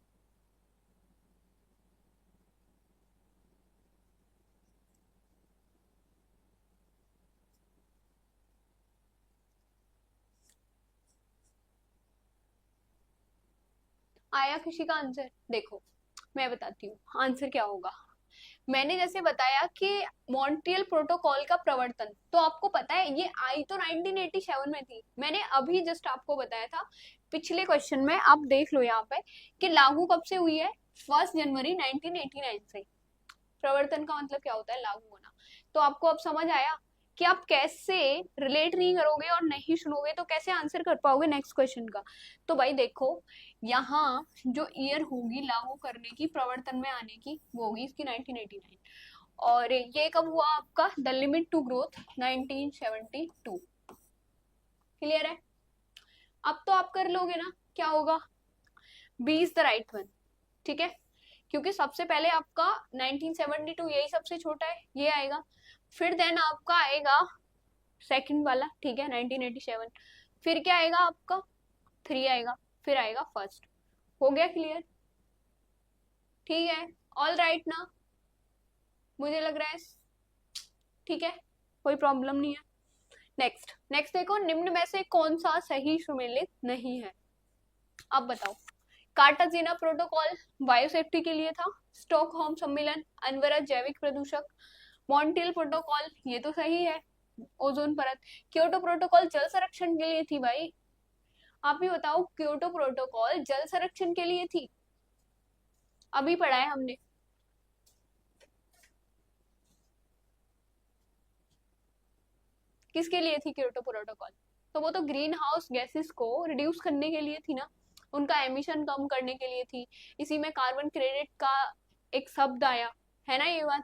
आया किसी का आंसर? देखो मैं बताती हूँ आंसर क्या होगा। मैंने जैसे बताया कि मॉन्ट्रियल प्रोटोकॉल का प्रवर्तन, तो आपको पता है ये आई तो 1987 में थी, मैंने अभी जस्ट आपको बताया था पिछले क्वेश्चन में, आप देख लो यहाँ पे कि लागू कब से हुई है, 1 जनवरी 1989 से। प्रवर्तन का मतलब क्या होता है, लागू होना। तो आपको अब समझ आया कि आप कैसे रिलेट नहीं करोगे और नहीं सुनोगे तो कैसे आंसर कर पाओगे नेक्स्ट क्वेश्चन का। तो भाई देखो यहाँ जो ईयर होगी लागू करने की, प्रवर्तन में आने की, वो होगी इसकी 1989। और ये कब हुआ आपका, the limit to growth 1972। Clear है? अब तो आप कर लोगे ना, क्या होगा, B is the right one, ठीक है। क्योंकि सबसे पहले आपका 1972 यही सबसे छोटा है, ये आएगा। फिर देन आपका आएगा सेकंड वाला, ठीक है, 1987। फिर क्या आएगा आपका, थ्री आएगा, फिर आएगा फर्स्ट। हो गया क्लियर? ठीक है, ऑल राइट ना, मुझे लग रहा है ठीक है, कोई प्रॉब्लम नहीं है। नेक्स्ट नेक्स्ट देखो, निम्न में से कौन सा सही सुमेलित नहीं है। अब बताओ, कार्टाजीना प्रोटोकॉल बायोसेफ्टी के लिए था, स्टॉकहोम सम्मेलन अनवरत जैविक प्रदूषक, मॉन्ट्रियल प्रोटोकॉल ये तो सही है, ओजोन परत, क्योटो प्रोटोकॉल जल संरक्षण के लिए थी। भाई आप ही बताओ, क्योटो प्रोटोकॉल जल संरक्षण के लिए थी, अभी पढ़ा है हमने। किसके लिए थी क्योटो प्रोटोकॉल? तो वो तो ग्रीन हाउस गैसेस को रिड्यूस करने के लिए थी ना, उनका एमिशन कम करने के लिए थी। इसी में कार्बन क्रेडिट का एक शब्द आया है ना, ये बात।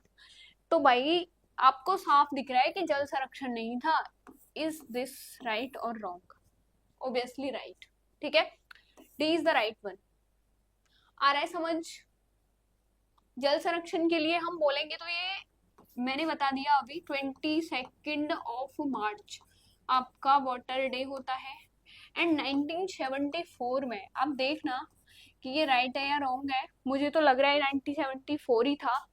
तो भाई आपको साफ दिख रहा है कि जल संरक्षण नहीं था। इज दिस राइट और रॉन्ग? ऑब्वियसली राइट, ठीक है, D is the right one. आ रहा है समझ? जल संरक्षण के लिए हम बोलेंगे तो ये मैंने बता दिया अभी, 22 आपका वाटर डे होता है। एंड 1974 में आप देखना कि ये राइट है या रॉन्ग है, मुझे तो लग रहा है 1974 ही था।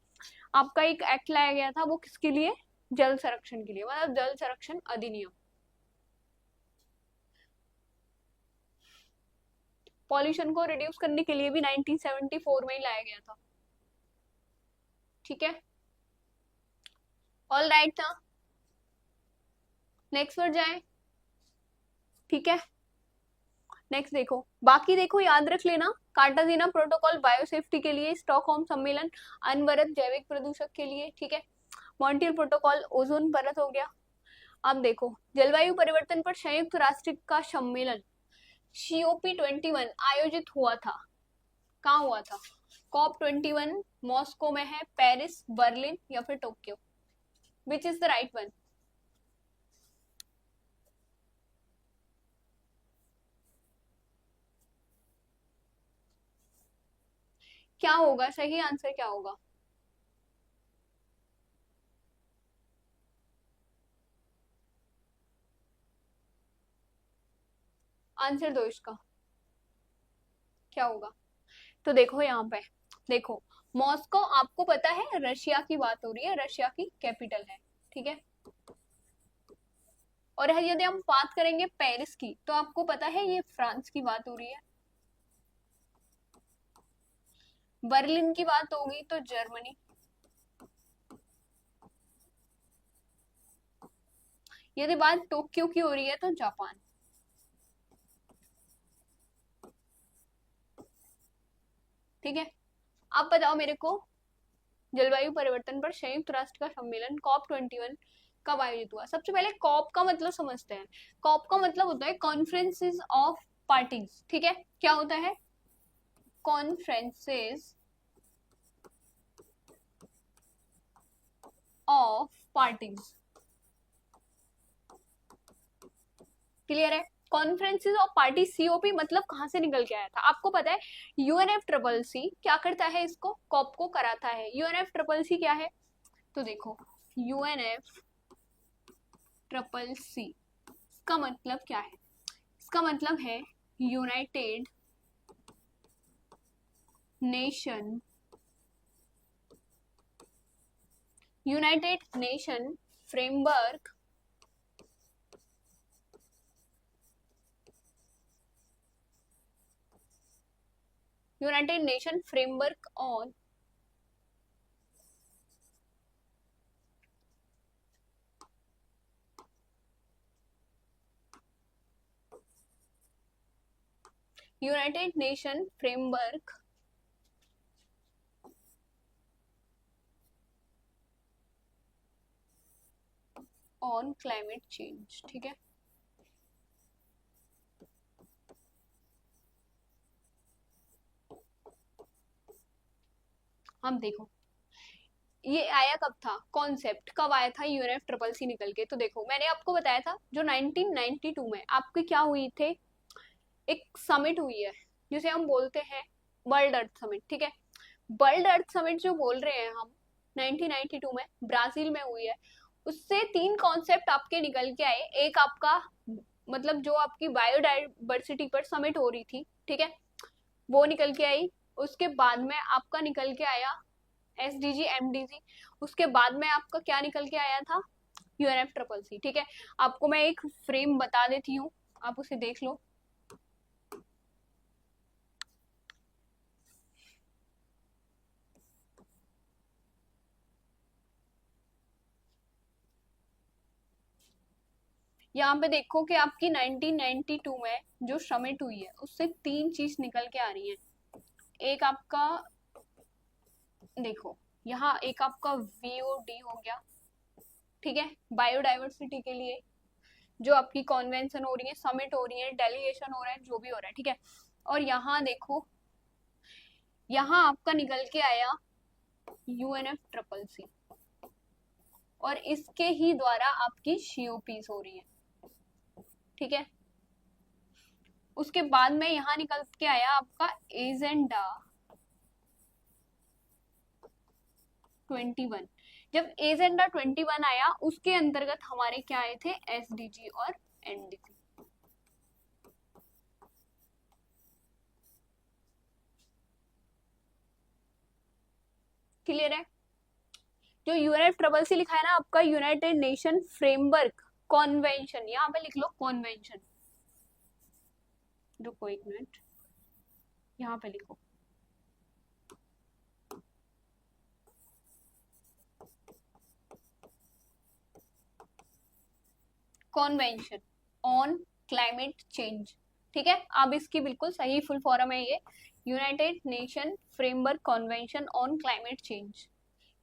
आपका एक एक्ट लाया गया था, वो किसके लिए, जल संरक्षण के लिए, मतलब जल संरक्षण अधिनियम। पॉल्यूशन को रिड्यूस करने के लिए भी 1974 में ही लाया गया था, ठीक है, ऑल राइट था। नेक्स्ट पर जाए, ठीक है। नेक्स्ट देखो, बाकी देखो याद रख लेना, कार्टाजीना प्रोटोकॉल बायोसेफ्टी के लिए, स्टॉकहोम सम्मेलन अनवरत जैविक प्रदूषक के लिए, ठीक है, मॉन्ट्रियल प्रोटोकॉल ओजोन परत हो गया। अब देखो जलवायु परिवर्तन पर संयुक्त राष्ट्र का सम्मेलन COP21 आयोजित हुआ था, कहाँ हुआ था? COP21 मॉस्को में है, पेरिस, बर्लिन या फिर Tokyo, which is the right one? क्या होगा सही आंसर, क्या होगा? आंसर दो इसका, क्या होगा? तो देखो यहाँ पे, देखो मॉस्को आपको पता है रशिया की बात हो रही है, रशिया की कैपिटल है, ठीक है। और यदि हम बात करेंगे पेरिस की, तो आपको पता है ये फ्रांस की बात हो रही है। बर्लिन की बात होगी तो जर्मनी। यदि बात टोक्यो की हो रही है तो जापान। ठीक है, आप बताओ मेरे को, जलवायु परिवर्तन पर संयुक्त राष्ट्र का सम्मेलन COP21 कब आयोजित हुआ? सबसे पहले कॉप का मतलब समझते हैं। कॉप का मतलब होता है कॉन्फ्रेंसेस ऑफ पार्टीज, ठीक है। क्या होता है? कॉन्फ्रेंसेस ऑफ पार्टीज, क्लियर है? कॉन्फ्रेंसेस ऑफ पार्टी, सीओपी मतलब कहां से निकल के आया था आपको पता है? यूएनएफ ट्रिपल सी क्या करता है? इसको कॉप को कराता है। यूएनएफ ट्रिपल सी क्या है? तो देखो यूएनएफ ट्रिपल सी इसका मतलब क्या है? इसका मतलब है United nation, United nation framework United nation framework on United nation framework on climate change, ठीक है। हम देखो ये आया कब था, कॉन्सेप्ट कब आया था यूएनएफ ट्रिपल सी निकल के? तो देखो मैंने आपको बताया था जो 1992 में आपकी क्या हुई थे, एक समिट हुई है जिसे हम बोलते हैं वर्ल्ड अर्थ समिट, ठीक है। वर्ल्ड अर्थ समिट जो बोल रहे हैं हम, 1992 में ब्राजील में हुई है। उससे तीन कॉन्सेप्ट आपके निकल के आए। एक आपका मतलब जो आपकी बायोडाइवर्सिटी पर समिट हो रही थी, ठीक है, वो निकल के आई। उसके बाद में आपका निकल के आया SDG MDG। उसके बाद में आपका क्या निकल के आया था? यूएनएफ ट्रिपल सी, ठीक है। आपको मैं एक फ्रेम बता देती हूँ, आप उसे देख लो। यहाँ पे देखो कि आपकी 1992 में जो समिट हुई है उससे तीन चीज निकल के आ रही है। एक आपका देखो यहाँ एक आपका VOD हो गया, ठीक है, बायोडाइवर्सिटी के लिए जो आपकी कॉन्वेंशन हो रही है, समिट हो रही है, डेलीगेशन हो रहा है, जो भी हो रहा है, ठीक है। और यहाँ देखो यहाँ आपका निकल के आया यूएनएफ ट्रिपल सी, और इसके ही द्वारा आपकी COPs हो रही है, ठीक है। उसके बाद में यहाँ निकल के आया आपका एजेंडा 21। जब एजेंडा 21 आया उसके अंतर्गत हमारे क्या आए थे? SDG और MDG। क्लियर है? जो यूएनएफ ट्रिपल सी लिखा है ना आपका, यूनाइटेड नेशन फ्रेमवर्क कॉन्वेंशन, यहाँ पे लिख लो कॉन्वेंशन। रुको एक मिनट, यहाँ पे लिखो कॉन्वेंशन ऑन क्लाइमेट चेंज, ठीक है। अब इसकी बिल्कुल सही फुल फॉर्म है ये, United nation framework convention on climate change.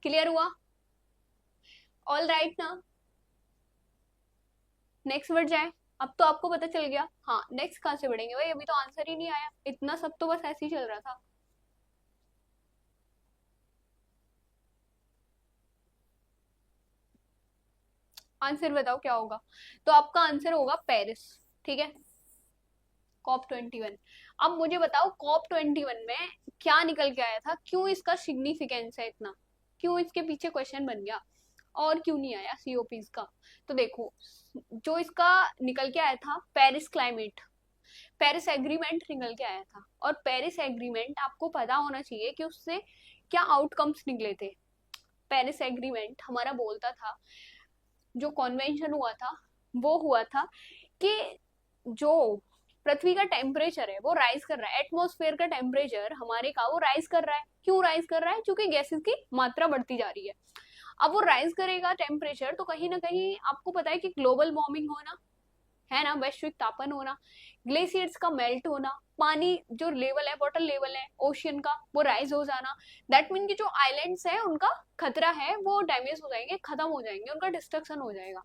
Clear हुआ? ऑल राइट ना? नेक्स्ट बढ़ जाए। अब तो आपको पता चल गया। हाँ, नेक्स्ट कहाँ से बढ़ेंगे भाई, अभी तो आंसर ही नहीं आया, इतना सब तो बस ऐसे ही चल रहा था। आंसर बताओ क्या होगा? तो आपका आंसर होगा पेरिस, ठीक है, COP21। अब मुझे बताओ COP21 में क्या निकल के आया था, क्यों इसका सिग्निफिकेंस है इतना, क्यों इसके पीछे क्वेश्चन बन गया, और क्यों नहीं आया COPs का? तो देखो जो इसका निकल के आया था पेरिस क्लाइमेट, पेरिस एग्रीमेंट निकल के आया था, और पेरिस एग्रीमेंट आपको पता होना चाहिए कि उससे क्या आउटकम्स निकले थे। पेरिस एग्रीमेंट हमारा बोलता था, जो कॉन्वेंशन हुआ था वो हुआ था कि जो पृथ्वी का टेम्परेचर है वो राइज कर रहा है, एटमॉस्फेयर का टेम्परेचर हमारे का वो राइज कर रहा है। क्यों राइज कर रहा है? क्योंकि गैसेस की मात्रा बढ़ती जा रही है। अब वो राइज करेगा टेम्परेचर, तो कहीं ना कहीं आपको पता है कि ग्लोबल वार्मिंग होना है ना, वैश्विक तापन होना, ग्लेशियर्स का मेल्ट होना, पानी जो लेवल है, वाटर लेवल है ओशियन का, वो राइज हो जाना। दैट मीन कि जो आइलैंड्स है उनका खतरा है, वो डैमेज हो जाएंगे, खत्म हो जाएंगे, उनका डिस्ट्रक्शन हो जाएगा।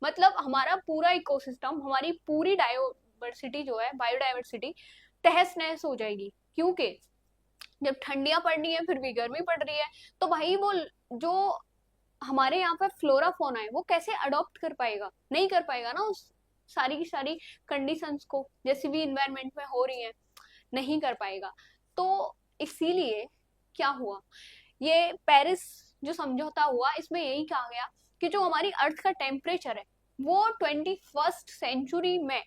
मतलब हमारा पूरा इकोसिस्टम, हमारी पूरी डायोवर्सिटी जो है, बायोडाइवर्सिटी तहस नहस हो जाएगी। क्योंकि जब ठंडियां पड़ रही है फिर भी गर्मी पड़ रही है, तो भाई वो जो हमारे यहाँ पे फ्लोरा फोना है वो कैसे अडॉप्ट कर पाएगा? नहीं कर पाएगा ना उस सारी की सारी कंडीशंस को, जैसी भी इन्वायरमेंट में हो रही है, नहीं कर पाएगा। तो इसीलिए क्या हुआ, ये पेरिस जो समझौता हुआ, इसमें यही कहा गया कि जो हमारी अर्थ का टेम्परेचर है वो 21st सेंचुरी में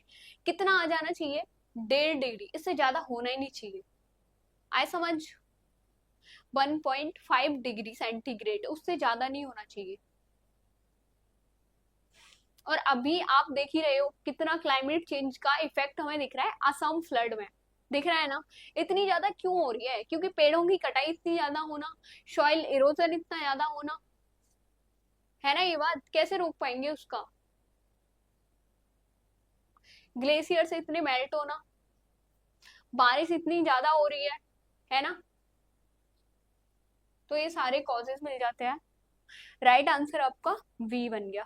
कितना आ जाना चाहिए? 1.5 डिग्री, इससे ज्यादा होना ही नहीं चाहिए। आए समझ? 1.5 डिग्री सेंटीग्रेड, उससे ज्यादा नहीं होना चाहिए। और अभी आप देख ही रहे हो कितना क्लाइमेट चेंज का इफेक्ट हमें दिख रहा है असम फ्लड में, दिख रहा है ना? इतनी ज्यादा क्यों हो रही है? क्योंकि पेड़ों की कटाई इतनी ज्यादा होना, सॉइल इरोजन इतना ज्यादा होना, है ना? ये बात कैसे रोक पाएंगे उसका? ग्लेशियर से इतने मेल्ट होना, बारिश इतनी ज्यादा हो रही है ना? तो ये सारे कॉजेज मिल जाते हैं। राइट आंसर आपका वी बन गया।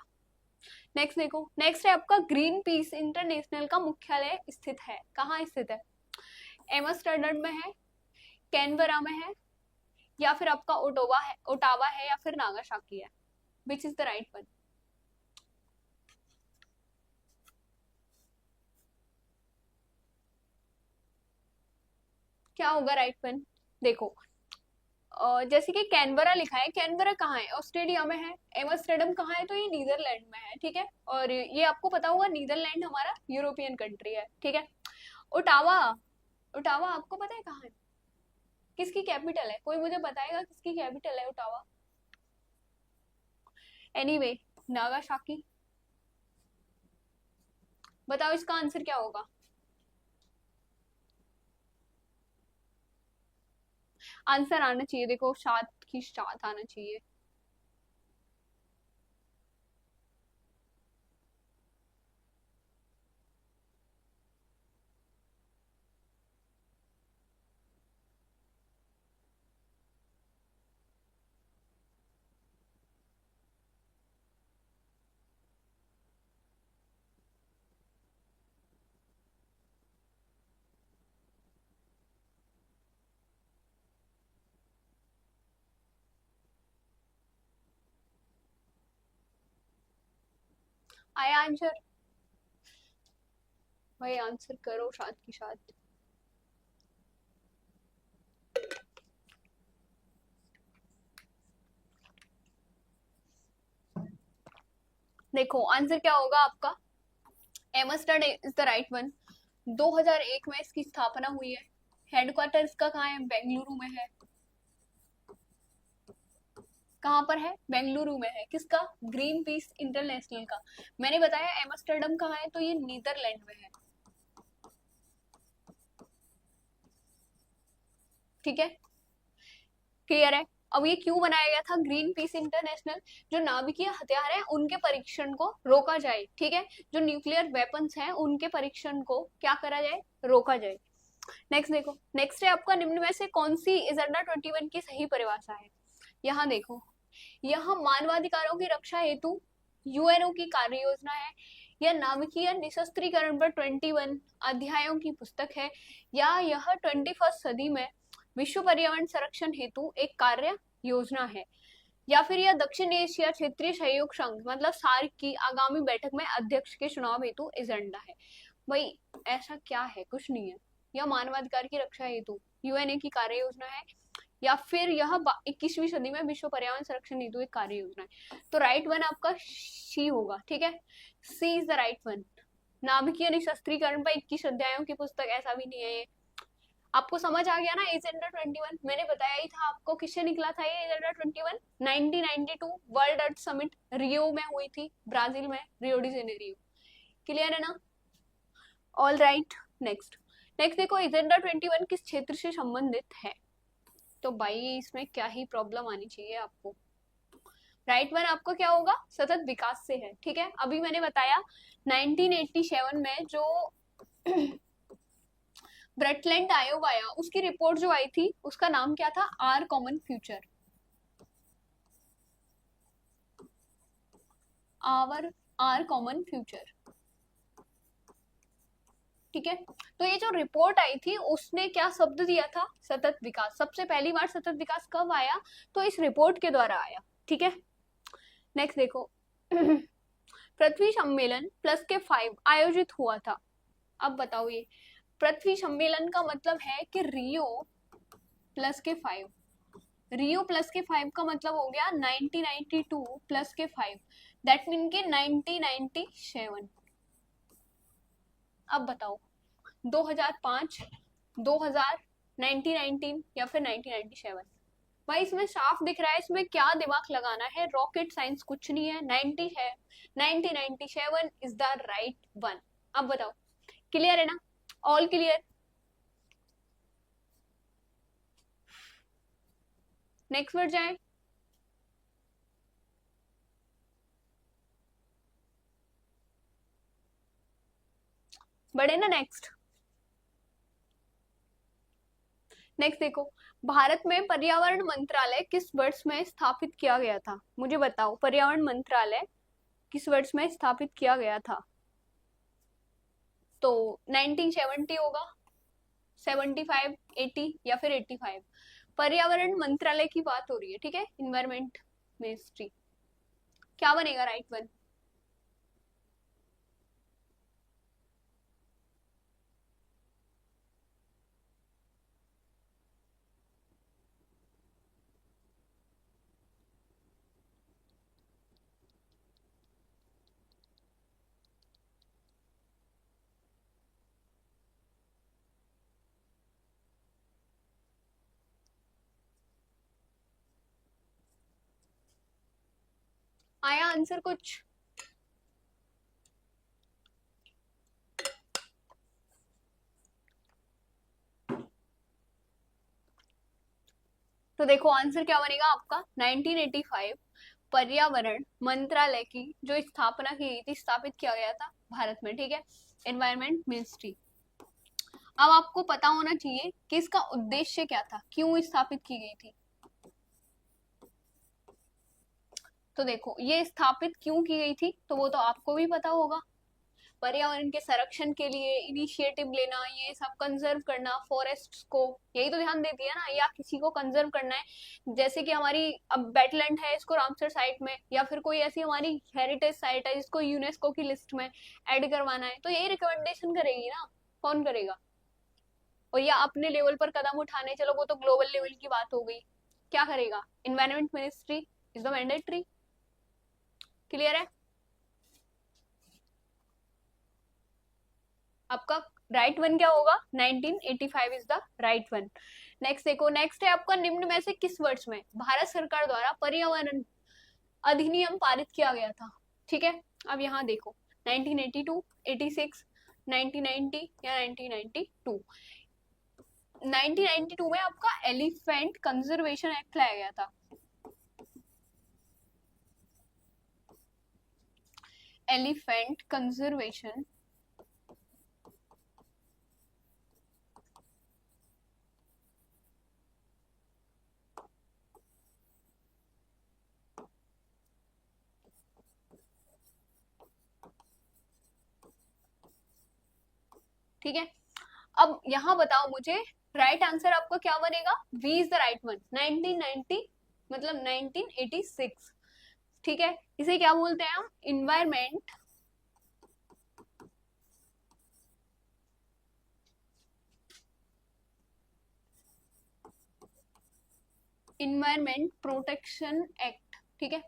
नेक्स्ट देखो, नेक्स्ट है आपका ग्रीन पीस इंटरनेशनल का मुख्यालय स्थित है, कहाँ स्थित है? एमस्टर्डम में है, कैनबरा में है, या फिर आपका ओटावा है, या फिर नागासाकी है? विच इज द राइट वन? क्या होगा राइट वन? देखो, जैसे कि कैनबरा लिखा है, कैनबरा कहाँ है? ऑस्ट्रेलिया में है। एमस्टर्डम कहाँ है? तो ये नीदरलैंड में है, ठीक है। और ये आपको पता होगा नीदरलैंड हमारा यूरोपियन कंट्री है, ठीक है। ओटावा, ओटावा आपको पता है कहाँ है? किसकी कैपिटल है? कोई मुझे बताएगा किसकी कैपिटल है ओटावा? Anyway, Nagasaki. बताओ इसका आंसर क्या होगा? आंसर आना चाहिए, देखो सात की साथ आना चाहिए। आया आंसर? भाई आंसर करो साथ की साथ। देखो आंसर क्या होगा आपका? एमस्टर्ड इज द राइट वन। 2001 में इसकी स्थापना हुई है। हेडक्वार्टर इसका कहाँ है? बेंगलुरु में है। कहाँ पर है? बेंगलुरु में है। किसका? ग्रीन पीस इंटरनेशनल का। मैंने बताया एमस्टर्डम कहाँ है, तो ये नीदरलैंड में है, ठीक है। क्लियर है? अब ये क्यों बनाया गया था ग्रीन पीस इंटरनेशनल? जो नाभिकीय हथियार है उनके परीक्षण को रोका जाए, ठीक है। जो न्यूक्लियर वेपन्स हैं उनके परीक्षण को क्या करा जाए? रोका जाए। नेक्स्ट देखो, नेक्स्ट है आपका निम्न में से कौन सी एजेंडा 21 की सही परिभाषा है? यहाँ देखो, यह मानवाधिकारों की रक्षा हेतु यूएनओ की कार्य योजना है, या नाभिकीय निशस्त्रीकरण पर 21 अध्यायों की पुस्तक है, या यह 21st सदी में विश्व पर्यावरण संरक्षण हेतु एक कार्य योजना है, या फिर यह दक्षिण एशिया क्षेत्रीय सहयोग संघ मतलब सार्क की आगामी बैठक में अध्यक्ष के चुनाव हेतु एजेंडा है। भाई ऐसा क्या है? कुछ नहीं है। यह मानवाधिकार की रक्षा हेतु यूएनए की कार्य योजना है, या फिर यह 21वीं सदी में विश्व पर्यावरण संरक्षण हेतु एक कार्य योजना है। तो राइट वन आपका सी होगा, ठीक है। सी इज द राइट वन। नाभिकीय निशस्त्रीकरण पर 21 अध्यायों की पुस्तक, ऐसा भी नहीं है ये। आपको समझ आ गया ना एजेंडा 21? मैंने बताया ही था आपको, किससे निकला था ये एजेंडा 21? 1992 वर्ल्ड अर्थ समिट रियो में हुई थी, ब्राजील में, रियो डी जेनेरियो। क्लियर है ना? ऑल राइट, नेक्स्ट नेक्स्ट देखो, एजेंडा 21 किस क्षेत्र से संबंधित है? तो भाई इसमें क्या ही प्रॉब्लम आनी चाहिए आपको। राइट वन आपको क्या होगा? सतत विकास से है। ठीक है, अभी मैंने बताया 1987 में जो ब्रटलैंड आयोवा आया, उसकी रिपोर्ट जो आई थी उसका नाम क्या था? Our common future, our common future. ठीक है, तो ये जो रिपोर्ट आई थी उसने क्या शब्द दिया था? सतत विकास। सबसे पहली बार सतत विकास कब आया? तो इस रिपोर्ट के द्वारा आया। ठीक है, नेक्स्ट देखो पृथ्वी सम्मेलन +5 आयोजित हुआ था। अब बताओ, ये पृथ्वी सम्मेलन का मतलब है कि रियो +5, रियो +5 का मतलब हो गया 1992 +5, दैट मीन के 1997। अब बताओ 2005, 2000, 1919 या फिर 1997? भाई इसमें साफ दिख रहा है, इसमें क्या दिमाग लगाना है, रॉकेट साइंस कुछ नहीं है। 90 है, 1997 इज द राइट वन। अब बताओ, क्लियर है ना? All clear? नेक्स्ट वर्ड जाए। बढ़े ना? नेक्स्ट नेक्स्ट देखो, भारत में पर्यावरण मंत्रालय किस वर्ष में स्थापित किया गया था? मुझे बताओ, पर्यावरण मंत्रालय किस वर्ष में स्थापित किया गया था? तो 1970 होगा, 75, 80 या फिर 85? पर्यावरण मंत्रालय की बात हो रही है, ठीक है, इन्वायरमेंट मिनिस्ट्री। क्या बनेगा राइट वन? आया आंसर कुछ? तो देखो आंसर क्या बनेगा आपका, 1985 पर्यावरण मंत्रालय की जो स्थापना की गई थी, स्थापित किया गया था भारत में। ठीक है, एनवायरमेंट मिनिस्ट्री। अब आपको पता होना चाहिए कि इसका उद्देश्य क्या था, क्यों स्थापित की गई थी। तो देखो ये स्थापित क्यों की गई थी, तो वो तो आपको भी पता होगा। पर्यावरण के संरक्षण के लिए इनिशिएटिव लेना, ये सब कंजर्व करना, फॉरेस्ट को, यही तो ध्यान देती है ना, या किसी को कंजर्व करना है। जैसे कि हमारी अब वेटलैंड है, इसको रामसर साइट में, या फिर कोई ऐसी हमारी हेरिटेज साइट है जिसको यूनेस्को की लिस्ट में ऐड करवाना है, तो यही रिकमेंडेशन करेगी ना, कौन करेगा? और या अपने लेवल पर कदम उठाने, चलो वो तो ग्लोबल लेवल की बात हो गई, क्या करेगा? Environment ministry is the mandatory. Clear है? आपका राइट वन क्या होगा? 1985 is the right one. Next देखो, नेक्स्ट है आपका, निम्न में से किस वर्ष में भारत सरकार द्वारा पर्यावरण अधिनियम पारित किया गया था? ठीक है, अब यहाँ देखो 1982, 86, 1990 या 1992? 1992 में आपका एलिफेंट कंजर्वेशन एक्ट लाया गया था। एलिफेंट कंजर्वेशन ठीक है, अब यहाँ बताओ मुझे, राइट आंसर आपका क्या बनेगा? B is the right one. 1990 मतलब 1986। ठीक है, इसे क्या बोलते हैं हम? Environment environment protection act. ठीक है,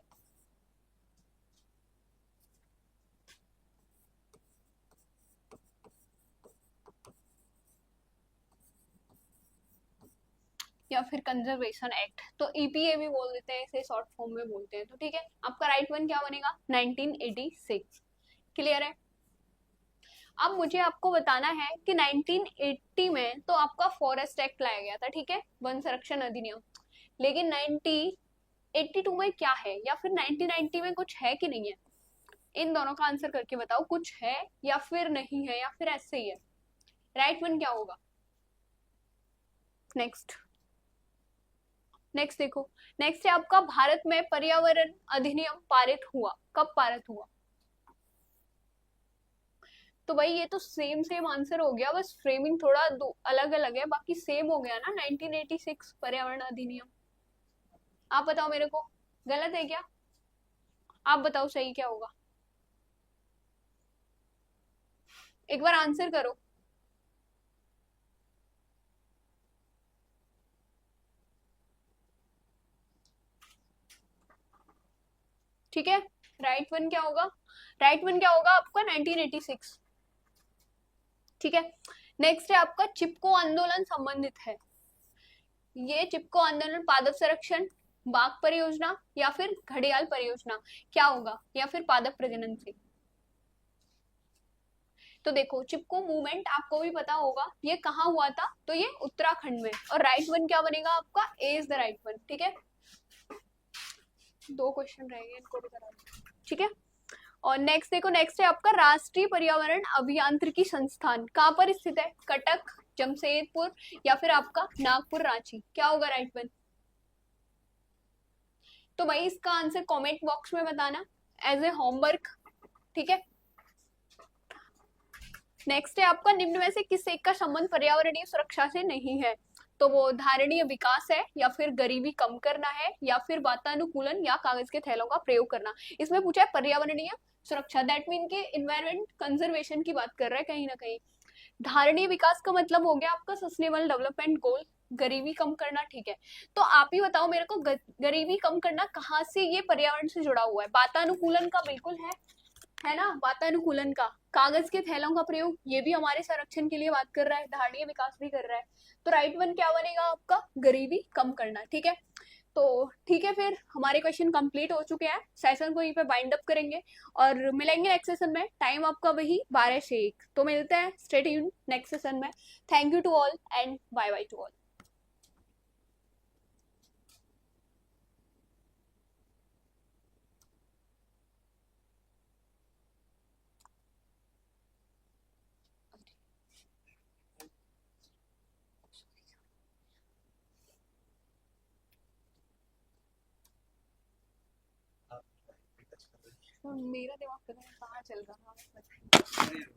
या फिर कंजर्वेशन एक्ट, तो ईपीए भी बोल देते हैं, इसे शॉर्ट फॉर्म में बोलते हैं। तो ठीक है, आपका राइट वन क्या बनेगा? 1986। क्लियर है? अब मुझे आपको बताना है कि 1980 में तो आपका फॉरेस्ट एक्ट लाया गया था, ठीक है, वन संरक्षण अधिनियम। लेकिन 1982 में क्या है, या फिर 1990 में कुछ है कि नहीं है? इन दोनों का आंसर करके बताओ, कुछ है या फिर नहीं है, या फिर ऐसे ही है। राइट वन क्या होगा? नेक्स्ट नेक्स्ट देखो, नेक्स्ट है आपका भारत में पर्यावरण अधिनियम पारित हुआ, कब पारित हुआ? तो भाई ये तो सेम सेम आंसर हो गया, बस फ्रेमिंग थोड़ा दो अलग अलग है, बाकी सेम हो गया ना। 1986 पर्यावरण अधिनियम। आप बताओ मेरे को, गलत है क्या? आप बताओ सही क्या होगा, एक बार आंसर करो। ठीक है, राइट वन क्या होगा? राइट वन क्या होगा आपका? 1986। ठीक है, नेक्स्ट है आपका चिपको आंदोलन संबंधित है। ये चिपको आंदोलन पादप संरक्षण, बाघ परियोजना या फिर घड़ियाल परियोजना, क्या होगा? या फिर पादप प्रजनन से। तो देखो, चिपको मूवमेंट आपको भी पता होगा, ये कहाँ हुआ था? तो ये उत्तराखंड में। और राइट वन क्या बनेगा आपका? ए इज द राइट वन। ठीक है, दो क्वेश्चन रहेंगे, इनको भी करा दो। ठीक है, और नेक्स्ट देखो, नेक्स्ट है आपका राष्ट्रीय पर्यावरण अभियांत्रिकी संस्थान, कहाँ पर स्थित है? कटक, जमशेदपुर या फिर आपका नागपुर, रांची, क्या होगा राइट वन? तो भाई इसका आंसर कमेंट बॉक्स में बताना एज ए होमवर्क। ठीक है, नेक्स्ट है आपका निम्न में से किस एक का संबंध पर्यावरणीय सुरक्षा से नहीं है? तो वो धारणीय विकास है, या फिर गरीबी कम करना है, या फिर वातानुकूलन या कागज के थैलों का प्रयोग करना। इसमें पूछा है पर्यावरणीय सुरक्षा, दैट मीन के इन्वायरमेंट कंजर्वेशन की बात कर रहा है कहीं ना कहीं। धारणीय विकास का मतलब हो गया आपका सस्टेनेबल डेवलपमेंट गोल, गरीबी कम करना। ठीक है, तो आप ही बताओ मेरे को, गरीबी कम करना कहाँ से ये पर्यावरण से जुड़ा हुआ है? वातानुकूलन का बिल्कुल है ना, वातानुकूलन का। कागज के थैलों का प्रयोग, ये भी हमारे संरक्षण के लिए बात कर रहा है, धारणीय विकास भी कर रहा है। तो राइट वन क्या बनेगा आपका? गरीबी कम करना। ठीक है, तो ठीक है, फिर हमारे क्वेश्चन कंप्लीट हो चुके हैं, सेशन को यहीं पे बाइंड अप करेंगे और मिलेंगे नेक्स्ट सेशन में। टाइम आपका वही 12 से 1, तो मिलते हैं, स्टे ट्यून्ड नेक्स्ट सेशन में। Thank you to all and bye bye to all. मेरा दिमाग कहाँ चल रहा है?